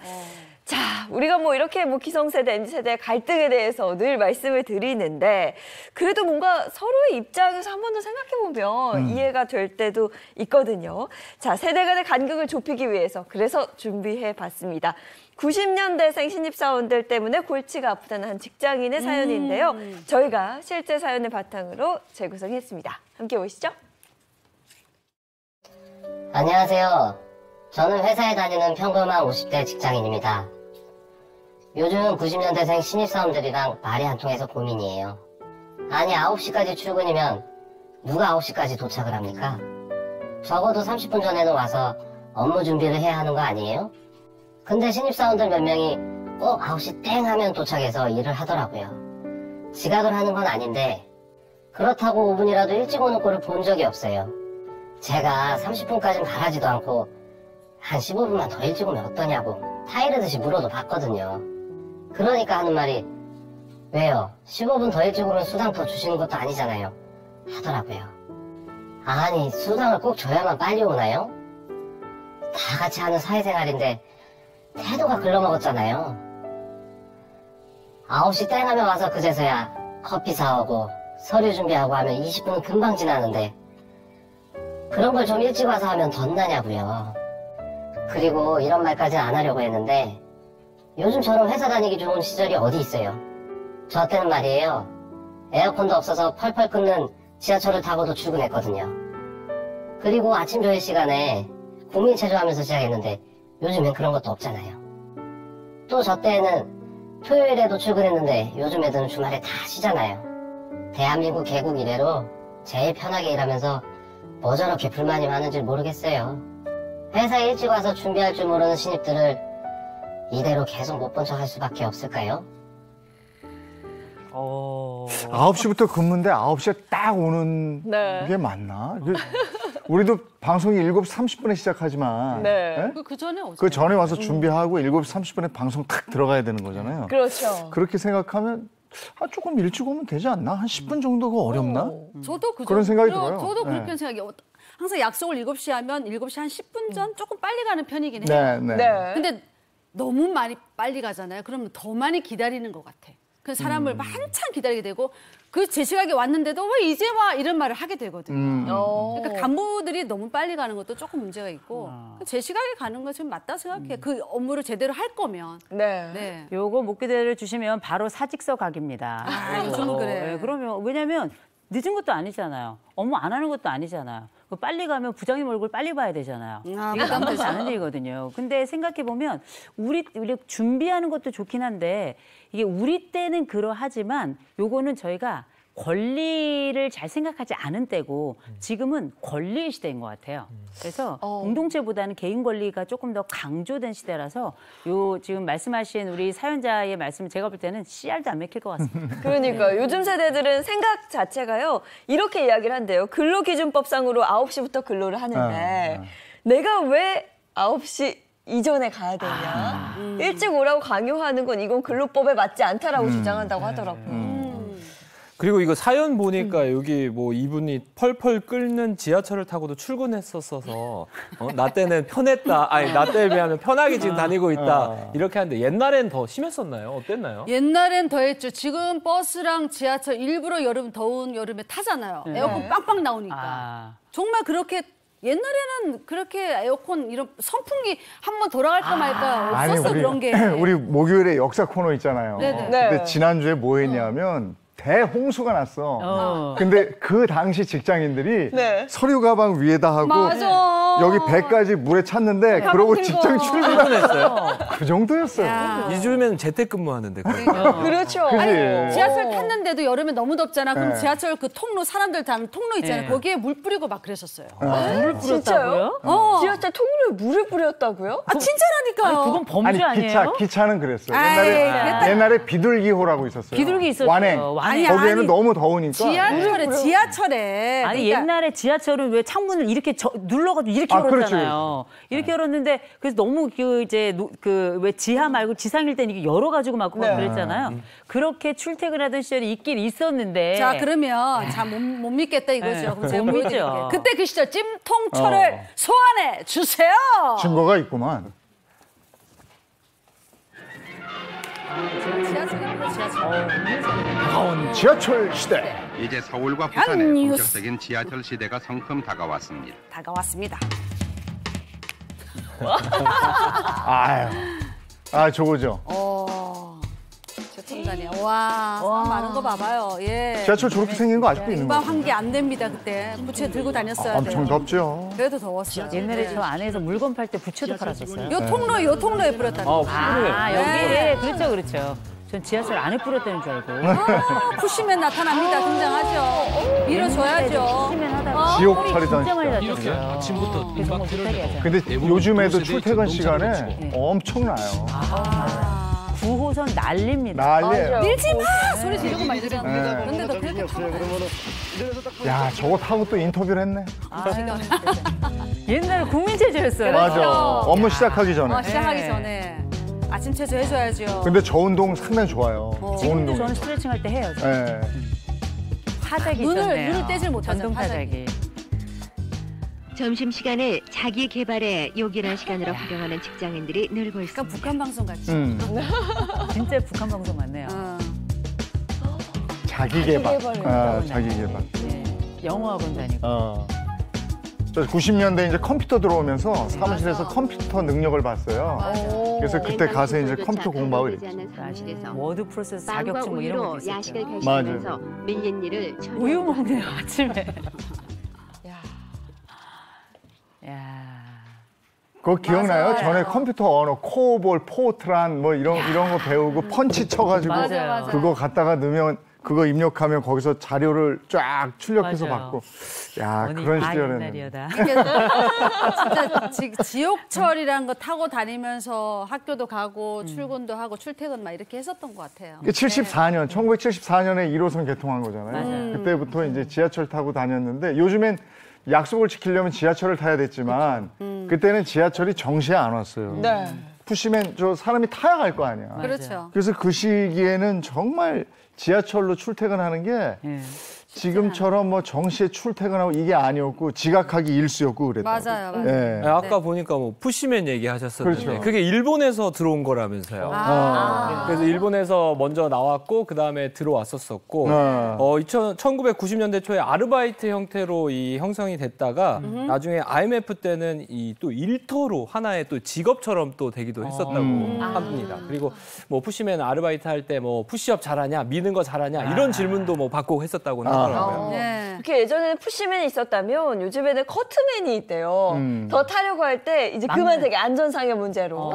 자, 우리가 뭐 이렇게 뭐 기성세대, MZ세대의 갈등에 대해서 늘 말씀을 드리는데 그래도 뭔가 서로의 입장에서 한 번 더 생각해보면 이해가 될 때도 있거든요. 자, 세대 간의 간극을 좁히기 위해서 그래서 준비해봤습니다. 90년대생 신입사원들 때문에 골치가 아프다는 한 직장인의 사연인데요. 저희가 실제 사연을 바탕으로 재구성했습니다. 함께 보시죠. 안녕하세요. 저는 회사에 다니는 평범한 50대 직장인입니다. 요즘 90년대생 신입사원들이랑 말이 안 통해서 고민이에요. 아니 9시까지 출근이면 누가 9시까지 도착을 합니까? 적어도 30분 전에는 와서 업무 준비를 해야 하는 거 아니에요? 근데 신입사원들 몇 명이 꼭 9시 땡 하면 도착해서 일을 하더라고요. 지각을 하는 건 아닌데 그렇다고 5분이라도 일찍 오는 꼴을 본 적이 없어요. 제가 30분까지는 바라지도 않고 한 15분만 더 일찍 오면 어떠냐고 타이르듯이 물어도 봤거든요. 그러니까 하는 말이 왜요? 15분 더 일찍 오면 수당 더 주시는 것도 아니잖아요. 하더라고요. 아니 수당을 꼭 줘야만 빨리 오나요? 다 같이 하는 사회생활인데 태도가 글러먹었잖아요. 9시 땡 하면 와서 그제서야 커피 사오고 서류 준비하고 하면 20분은 금방 지나는데 그런 걸 좀 일찍 와서 하면 덧나냐고요. 그리고 이런 말까지는 안 하려고 했는데 요즘처럼 회사 다니기 좋은 시절이 어디 있어요. 저 때는 말이에요. 에어컨도 없어서 펄펄 끓는 지하철을 타고도 출근했거든요. 그리고 아침 조회 시간에 국민체조하면서 시작했는데 요즘엔 그런 것도 없잖아요. 또 저 때에는 토요일에도 출근했는데 요즘 애들은 주말에 다 쉬잖아요. 대한민국 개국 이래로 제일 편하게 일하면서 뭐 저렇게 불만이 많은지 모르겠어요. 회사에 일찍 와서 준비할 줄 모르는 신입들을 이대로 계속 못 본 척 할 수밖에 없을까요? 9시부터 근무인데 9시에 딱 오는 게 맞나? 우리도 방송이 7시 30분에 시작하지만 그 전에 그 전에 와서 준비하고 7시 30분에 방송 탁 들어가야 되는 거잖아요. 그렇죠. 그렇게 생각하면 조금 일찍 오면 되지 않나? 한 10분 정도가 어렵나? 저도 그런 생각이 들어요. 저도 그렇게 생각해요. 항상 약속을 7시에 하면 7시 한 10분 전 조금 빨리 가는 편이긴 해요. 근데 너무 많이 빨리 가잖아요. 그러면 더 많이 기다리는 것 같아. 그 사람을 한참 기다리게 되고 그 제 시각에 왔는데도 왜 이제 와 이런 말을 하게 되거든요. 그러니까 간부들이 너무 빨리 가는 것도 조금 문제가 있고 제 시각에 가는 건 좀 맞다 생각해요. 그 업무를 제대로 할 거면. 네. 요거 못 기다려 주시면 바로 사직서 각입니다. 요즘은 그래. 그러면 왜냐면 늦은 것도 아니잖아요. 업무 안 하는 것도 아니잖아요. 빨리 가면 부장님 얼굴 빨리 봐야 되잖아요. 이게 남들지 않은 일이거든요. 근데 생각해보면 우리 준비하는 것도 좋긴 한데 이게 우리 때는 그러하지만 요거는 저희가 권리를 잘 생각하지 않은 때고 지금은 권리의 시대인 것 같아요. 그래서 공동체보다는 개인 권리가 조금 더 강조된 시대라서 요 지금 말씀하신 우리 사연자의 말씀 제가 볼 때는 씨알도 안 맥힐 것 같습니다. 그러니까요. 요즘 세대들은 생각 자체가요. 이렇게 이야기를 한대요. 근로기준법상으로 9시부터 근로를 하는데 내가 왜 9시 이전에 가야 되냐. 일찍 오라고 강요하는 건 이건 근로법에 맞지 않다라고 주장한다고 하더라고요. 그리고 이거 사연 보니까 여기 뭐 이분이 펄펄 끓는 지하철을 타고도 출근했었어서 나 때는 편했다. 아니 나 때에 비하면 편하게 지금 다니고 있다. 이렇게 하는데 옛날엔 더 심했었나요? 어땠나요? 옛날엔 더했죠. 지금 버스랑 지하철 일부러 더운 여름에 타잖아요. 에어컨 빵빵 나오니까. 정말 그렇게 옛날에는 그렇게 에어컨 이런 선풍기 한번 돌아갈까 말까 없었어. 그런 게. 우리 목요일에 역사 코너 있잖아요. 근데 지난주에 뭐 했냐면 대홍수가 났어. 근데 그 당시 직장인들이 네. 서류 가방 위에다 하고 맞아. 여기 배까지 물에 찼는데 그러고 들고. 직장 출근했어요. 그 정도였어요. 야. 요즘에는 재택근무하는데. 그렇죠. 그지? 지하철 탔는데도 여름에 너무 덥잖아. 그럼 네. 지하철 그 통로 사람들 다는 통로 있잖아요. 네. 거기에 물 뿌리고 막 그랬었어요. 물 진짜요? 뿌렸다고요? 지하철 통로에 물을 뿌렸다고요? 아 진짜라니까요. 아니, 그건 범죄 아니 아니에요? 기차는 그랬어요. 아이, 그랬다. 옛날에 비둘기호라고 있었어요. 비둘기 있었죠. 완행. 아니, 거기에는 아니, 너무 더우니까. 지하철에. 아니 그러니까 옛날에 지하철은 왜 창문을 이렇게 눌러가지고 이렇게 열었잖아요. 이렇게 열었는데 그래서 너무 그 이제 그 왜 지하 말고 지상일 때는 이게 열어가지고 막 그랬잖아요. 그렇게 출퇴근하던 시절이 있긴 있었는데. 자 그러면 못 믿겠다 이거죠. 그럼 제가 못 믿죠. 보여드릴게요. 그때 그 시절 찜통철을 소환해 주세요. 증거가 있구만. 다가온 지하철 시대. 이제 서울과 부산에 본격적인 지하철 시대가 성큼 다가왔습니다. 다가왔습니다. 저거죠. 제통단이야. 와, 사람 많은 거 봐봐요. 예. 지하철 저렇게 생긴 거 아직도 있는 금방 거예요. 환기 안 됩니다 그때. 부채 들고 다녔어야 돼요. 엄청 덥죠. 그래도 더웠어요. 옛날에 네. 저 안에서 물건 팔 때 부채도 팔았었어요. 요 통로에 뿌렸다는 거. 여기에 그렇죠. 전 지하철 안에 뿌렸다는 줄 알고. 푸시맨 나타납니다. 등장하죠. 밀어줘야죠. 푸시맨 하다가 지옥 처리던 진짜 많이 시절. 다녔어요. 아침부터 그래서 뭐 못하게 하죠. 근데 요즘에도 출퇴근 시간에 엄청나요. 9호선 난립니다. 난리예요. 밀지 마! 소리 지르고 막 이러는데. 네. 근데도 그렇게 타고 야, 저거 타고 또 인터뷰를 했네. 옛날에 국민체조였어요. 맞아. 업무 시작하기 전에. 시작하기 전에. 아침 체조 해줘야죠. 근데 저 운동 상당히 좋아요. 좋은 지금도 운동. 저는 스트레칭 할 때 해요. 네. 타자기 눈을 떼질 못하죠. 전동 타자기. 점심시간을 자기 개발에 요긴한 시간으로 활용하는 직장인들이 늘고 있습니다. 약간 북한 방송 같지? 진짜 북한 방송 같네요. 자기 개발. 자기 자기 개발. 영어학원 다니고. 저 90년대 이제 컴퓨터 들어오면서 사무실에서 컴퓨터 능력을 봤어요. 그래서 그때 가서 이제 컴퓨터 공부하고 이랬지. 워드 프로세스 자격증 뭐 이런 거 야식을 있었죠. 결심하면서 밀린 일을 우유 먹네요 아침에. 그거 기억나요? 전에 컴퓨터 언어 코볼, 포트란 뭐 이런 거 배우고 펀치 쳐가지고 맞아요. 그거 갖다가 넣으면 그거 입력하면 거기서 자료를 쫙 출력해서 맞아요. 받고 야 그런 시절에는 옛날이다. 진짜 지옥철이라는 거 타고 다니면서 학교도 가고 출근도 하고 출퇴근 막 이렇게 했었던 것 같아요. 74년, 1974년에 1호선 개통한 거잖아요. 그때부터 이제 지하철 타고 다녔는데 요즘엔 약속을 지키려면 지하철을 타야 됐지만 그때는 지하철이 정시에 안 왔어요. 네. 푸시면 저 사람이 타야 갈 거 아니야. 그렇죠. 그래서 그 시기에는 정말 지하철로 출퇴근하는 게 지금처럼 뭐 정시에 출퇴근하고 이게 아니었고 지각하기 일쑤였고 그랬다. 맞아요. 맞아요. 네. 아까 보니까 뭐 푸시맨 얘기하셨었는데 그렇죠. 그게 일본에서 들어온 거라면서요. 그래서 일본에서 먼저 나왔고 그 다음에 들어왔었었고 1990년대 초에 아르바이트 형태로 이 형성이 됐다가 나중에 IMF 때는 이 또 일터로 하나의 또 직업처럼 또 되기도 했었다고 합니다. 그리고 뭐 푸시맨 아르바이트 할 때 뭐 푸시업 잘하냐, 미는 거 잘하냐 이런 질문도 뭐 받고 했었다고 하더라고요. 이렇게 예전에는 푸시맨이 있었다면 요즘에는 커트맨이 있대요. 더 타려고 할 때 이제 그만 되게 안전상의 문제로.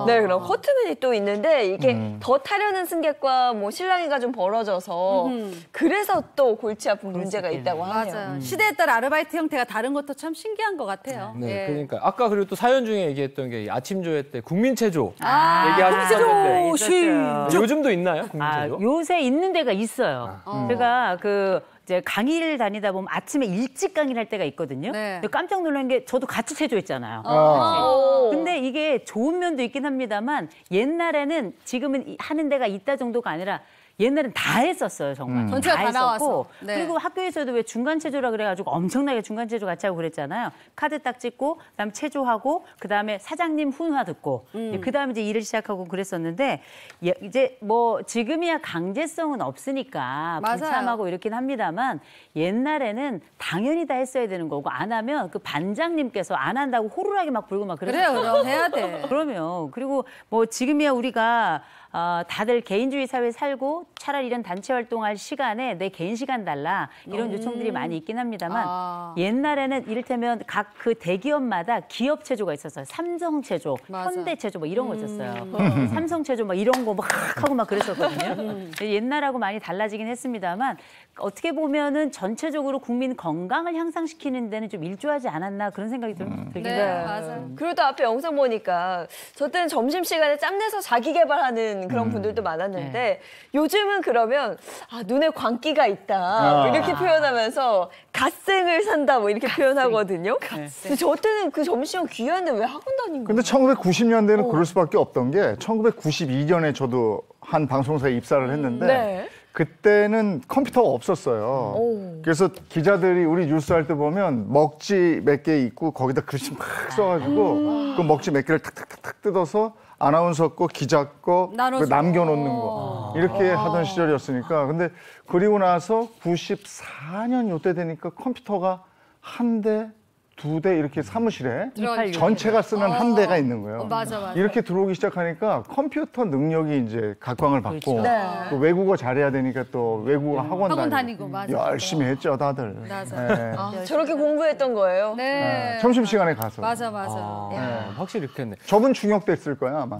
네, 그럼 커트맨이 또 있는데 이게 더 타려는 승객과 뭐 실랑이가 좀 벌어져서 그래서 또 골치 아픈 문제가 있다고 하네요. 맞아요. 시대에 따라 아르바이트 형태가 다른 것도 참 신기한 것 같아요. 네, 예. 그러니까 아까 그리고 또 사연 중에 얘기했던 게 아침 조회 때 국민체조 국민체조 얘기하셨었는데 요즘도 있나요? 국민체조? 요새 있는 데가 있어요. 제가 이제 강의를 다니다 보면 아침에 일찍 강의를 할 때가 있거든요. 근데 깜짝 놀란 게 저도 같이 체조했잖아요. 근데 이게 좋은 면도 있긴 합니다만 옛날에는 지금은 하는 데가 있다 정도가 아니라 옛날엔 다 했었어요, 정말. 전체가 다 나와서. 네. 그리고 학교에서도 왜 중간체조라 그래가지고 엄청나게 중간체조 같이 하고 그랬잖아요. 카드 딱 찍고, 그다음에 체조하고, 그다음에 사장님 훈화 듣고, 그다음에 이제 일을 시작하고 그랬었는데, 이제 뭐 지금이야 강제성은 없으니까 불참하고 이렇긴 합니다만 옛날에는 당연히 다 했어야 되는 거고 안 하면 그 반장님께서 안 한다고 호루라기 막 불고 막 그랬어요. 그래요, 그럼 해야 돼. 그러면 그리고 뭐 지금이야 우리가 다들 개인주의 사회 살고 차라리 이런 단체 활동할 시간에 내 개인 시간 달라 이런 요청들이 많이 있긴 합니다만 옛날에는 이를테면 각 그 대기업마다 기업 체조가 있었어요. 삼성 체조, 현대 체조 뭐 이런 거 있었어요. 삼성 체조 막 이런 거 막 하고 막 그랬었거든요. 옛날하고 많이 달라지긴 했습니다만 어떻게 보면은 전체적으로 국민 건강을 향상시키는 데는 좀 일조하지 않았나 그런 생각이 들긴 해요. 맞아요. 그리고 또 앞에 영상 보니까 저 때는 점심시간에 짬내서 자기 개발하는 그런 분들도 많았는데 요즘은 그러면 눈에 광기가 있다 이렇게 표현하면서 갓생을 산다 뭐 이렇게 표현하거든요. 근데 저 때는 그 점심시간 귀한데 왜 학원 다닌 거예요? 근데 1990년대는 그럴 수밖에 없던 게 1992년에 저도 한 방송사에 입사를 했는데 그때는 컴퓨터가 없었어요. 그래서 기자들이 우리 뉴스 할 때 보면 먹지 몇 개 있고 거기다 글씨 막 써가지고 그 먹지 몇 개를 탁탁탁탁 뜯어서 아나운서 거, 기자 거 남겨놓는 거 이렇게 하던 시절이었으니까. 근데 그리고 나서 94년 요때 되니까 컴퓨터가 한 대, 두 대 이렇게 사무실에 전체가 쓰는 한 대가 있는 거예요. 맞아. 이렇게 들어오기 시작하니까 컴퓨터 능력이 이제 각광을 받고 또 외국어 잘해야 되니까 또 외국어 학원 다니고 열심히 했죠 다들. 저렇게 공부했던 거예요? 네. 점심시간에 가서. 맞아. 확실히 그렇겠네. 저분 중역됐을 거야 아마.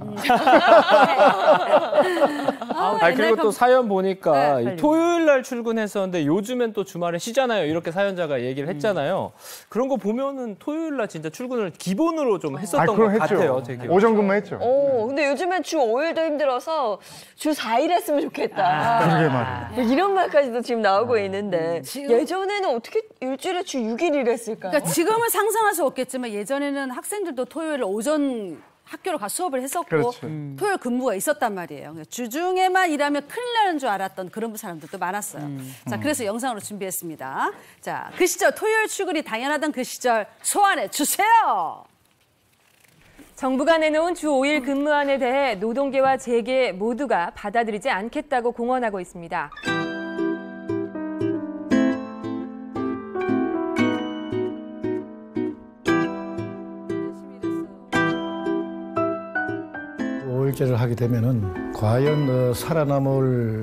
그리고 또 사연 보니까 토요일 날 출근했었는데 요즘엔 또 주말에 쉬잖아요. 이렇게 사연자가 얘기를 했잖아요. 그런 거 보면은 토요일 날 진짜 출근을 기본으로 좀 했었던 것 같아요. 되게. 오전 근무했죠. 근데 요즘엔 주 5일도 힘들어서 주 4일 했으면 좋겠다. 그러게 말이야. 이런 말까지도 지금 나오고 있는데 예전에는 어떻게 일주일에 주 6일 일했을까요? 그러니까 지금은 상상할 수 없겠지만 예전에는 학생들도 토요일 오전 학교로 가 수업을 했었고 토요일 근무가 있었단 말이에요. 주중에만 일하면 큰일 나는 줄 알았던 그런 사람들도 많았어요. 자, 그래서 영상으로 준비했습니다. 자, 그 시절 토요일 출근이 당연하던 그 시절 소환해 주세요. 정부가 내놓은 주 5일 근무안에 대해 노동계와 재계 모두가 받아들이지 않겠다고 공언하고 있습니다. 일제를 하게 되면은 과연 살아남을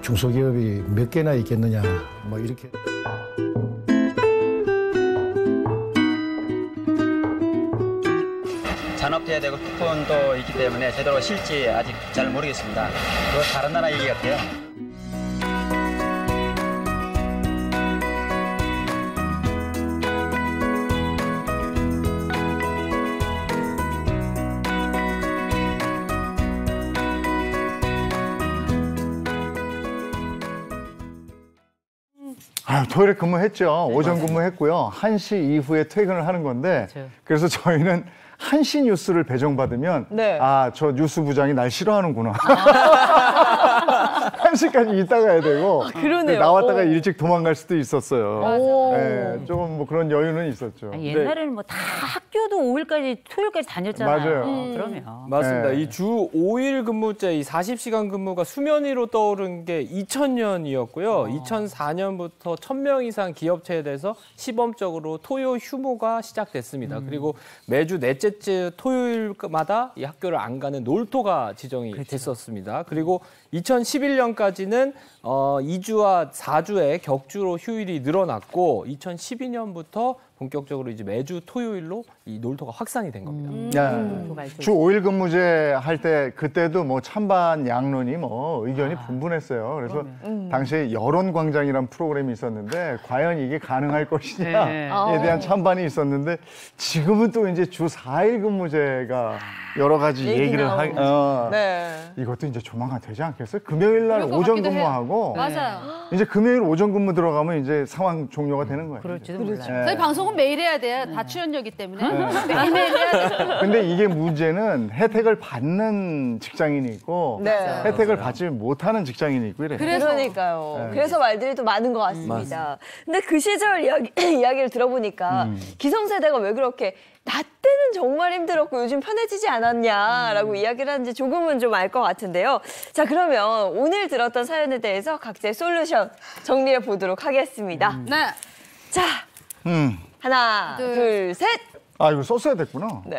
중소기업이 몇 개나 있겠느냐 뭐 이렇게. 산업재해되고 특권도 있기 때문에 제대로 실지 아직 잘 모르겠습니다. 그거 다른 나라 얘기 같아요. 토요일에 근무했죠. 오전 근무했고요. 1시 이후에 퇴근을 하는 건데 그래서 저희는 1시 뉴스를 배정받으면 저 뉴스 부장이 날 싫어하는구나. 1시까지 있다 가야 되고 나왔다가 일찍 도망갈 수도 있었어요. 좀 뭐 그런 여유는 있었죠. 옛날에는 뭐 다 학교도 5일까지 토요일까지 다녔잖아요. 맞아요. 그러면. 맞습니다. 이 주 5일 근무제, 이 40시간 근무가 수면 위로 떠오른 게 2000년이었고요. 2004년부터 1000명 이상 기업체에 대해서 시범적으로 토요 휴무가 시작됐습니다. 그리고 매주 넷째 토요일마다 이 학교를 안 가는 놀토가 지정이 됐었습니다. 그리고 2011년까지는 2주와 4주의 격주로 휴일이 늘어났고 2012년부터 본격적으로 이제 매주 토요일로 이 놀토가 확산이 된 겁니다. 주 5일 근무제 할 때 그때도 뭐 찬반 양론이 뭐 의견이 분분했어요. 그래서 당시에 여론광장이라는 프로그램이 있었는데 과연 이게 가능할 것이냐에 대한 찬반이 있었는데 지금은 또 이제 주 4일 근무제가 여러 가지 얘기를 이것도 이제 조만간 되지 않겠어요? 금요일 날 오전 근무하고 이제 금요일 오전 근무 들어가면 이제 상황 종료가 되는 거예요. 그럴지도 몰라요. 저희 방송은 매일 해야 돼요. 다 출연료이기 때문에 매일매일 해야 돼요. 근데 이게 문제는 혜택을 받는 직장인이 있고 혜택을 받지 못하는 직장인이 있고 이래요. 그러니까요. 그래서 말들이 또 많은 것 같습니다. 근데 그 시절 이야기를 들어보니까 기성세대가 왜 그렇게 나 때는 정말 힘들었고 요즘 편해지지 않았냐라고 이야기를 하는지 조금은 좀 알 것 같은데요. 자, 그러면 오늘 들었던 사연에 대해서 각자의 솔루션 정리해 보도록 하겠습니다. 자, 하나, 둘, 셋. 아, 이거 썼어야 됐구나. 네.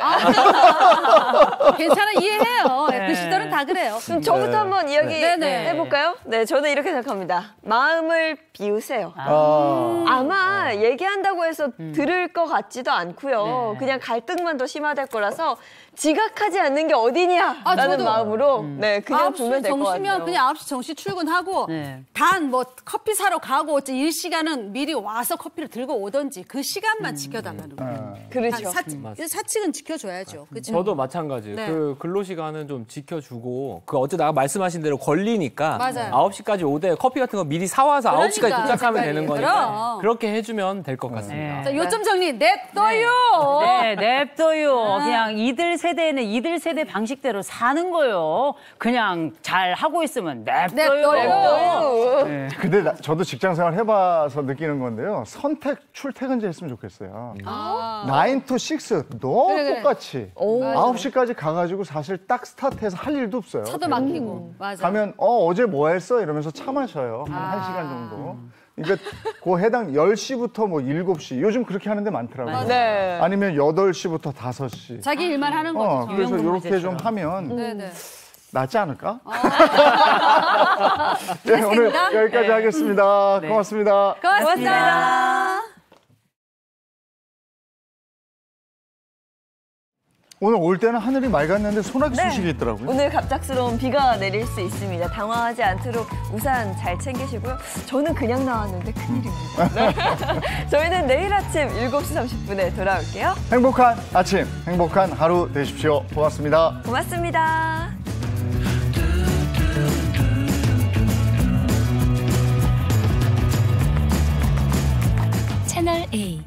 괜찮아, 이해해요. 네. 그 시절은 다 그래요. 그럼 저부터 한번 이야기 네네. 해볼까요? 네, 저는 이렇게 생각합니다. 마음을 비우세요. 아마 얘기한다고 해서 들을 것 같지도 않고요. 그냥 갈등만 더 심화될 거라서 지각하지 않는 게 어디냐라는 저도. 마음으로 네, 그냥 9시 보면 될 것 같아요. 정시면 그냥 9시 정시 출근하고 단 뭐 커피 사러 가고 일 시간은 미리 와서 커피를 들고 오든지 그 시간만 지켜달라는 거예요. 그렇죠. 사칙은 지켜줘야죠. 그렇죠? 저도 마찬가지예요. 네. 그 근로시간은 좀 지켜주고 그 어째 아까 말씀하신 대로 걸리니까 맞아요. 9시까지 오되 커피 같은 거 미리 사와서 그러니까, 9시까지 도착하면 되는 거니까 그럼. 그렇게 해주면 될 것 같습니다. 자, 요점 정리 냅둬요. 네, 냅둬요. 그냥 이들 세대는 이들 세대 방식대로 사는 거요. 그냥 잘 하고 있으면 냅둬요. 네. 근데 저도 직장 생활 해봐서 느끼는 건데요. 선택 출퇴근제 했으면 좋겠어요. 9 to 6 너무 그래. 똑같이 9시까지 가가지고 사실 딱 스타트해서 할 일도 없어요. 차도 막히고. 맞아. 가면 어제 뭐 했어? 이러면서 차 마셔요. 한 1시간 정도. 그러니까 그 해당 10시부터 뭐 7시 요즘 그렇게 하는 데 많더라고요. 네. 아니면 8시부터 5시. 자기 일만 하는 거죠. 그래서 이렇게 좀 하면 네네. 낫지 않을까? 네, 오늘 여기까지 하겠습니다. 네. 고맙습니다. 고맙습니다. 오늘 올 때는 하늘이 맑았는데 소나기 소식이 있더라고요. 오늘 갑작스러운 비가 내릴 수 있습니다. 당황하지 않도록 우산 잘 챙기시고요. 저는 그냥 나왔는데 큰일입니다. 네. 저희는 내일 아침 7시 30분에 돌아올게요. 행복한 아침, 행복한 하루 되십시오. 고맙습니다. 고맙습니다. 채널 A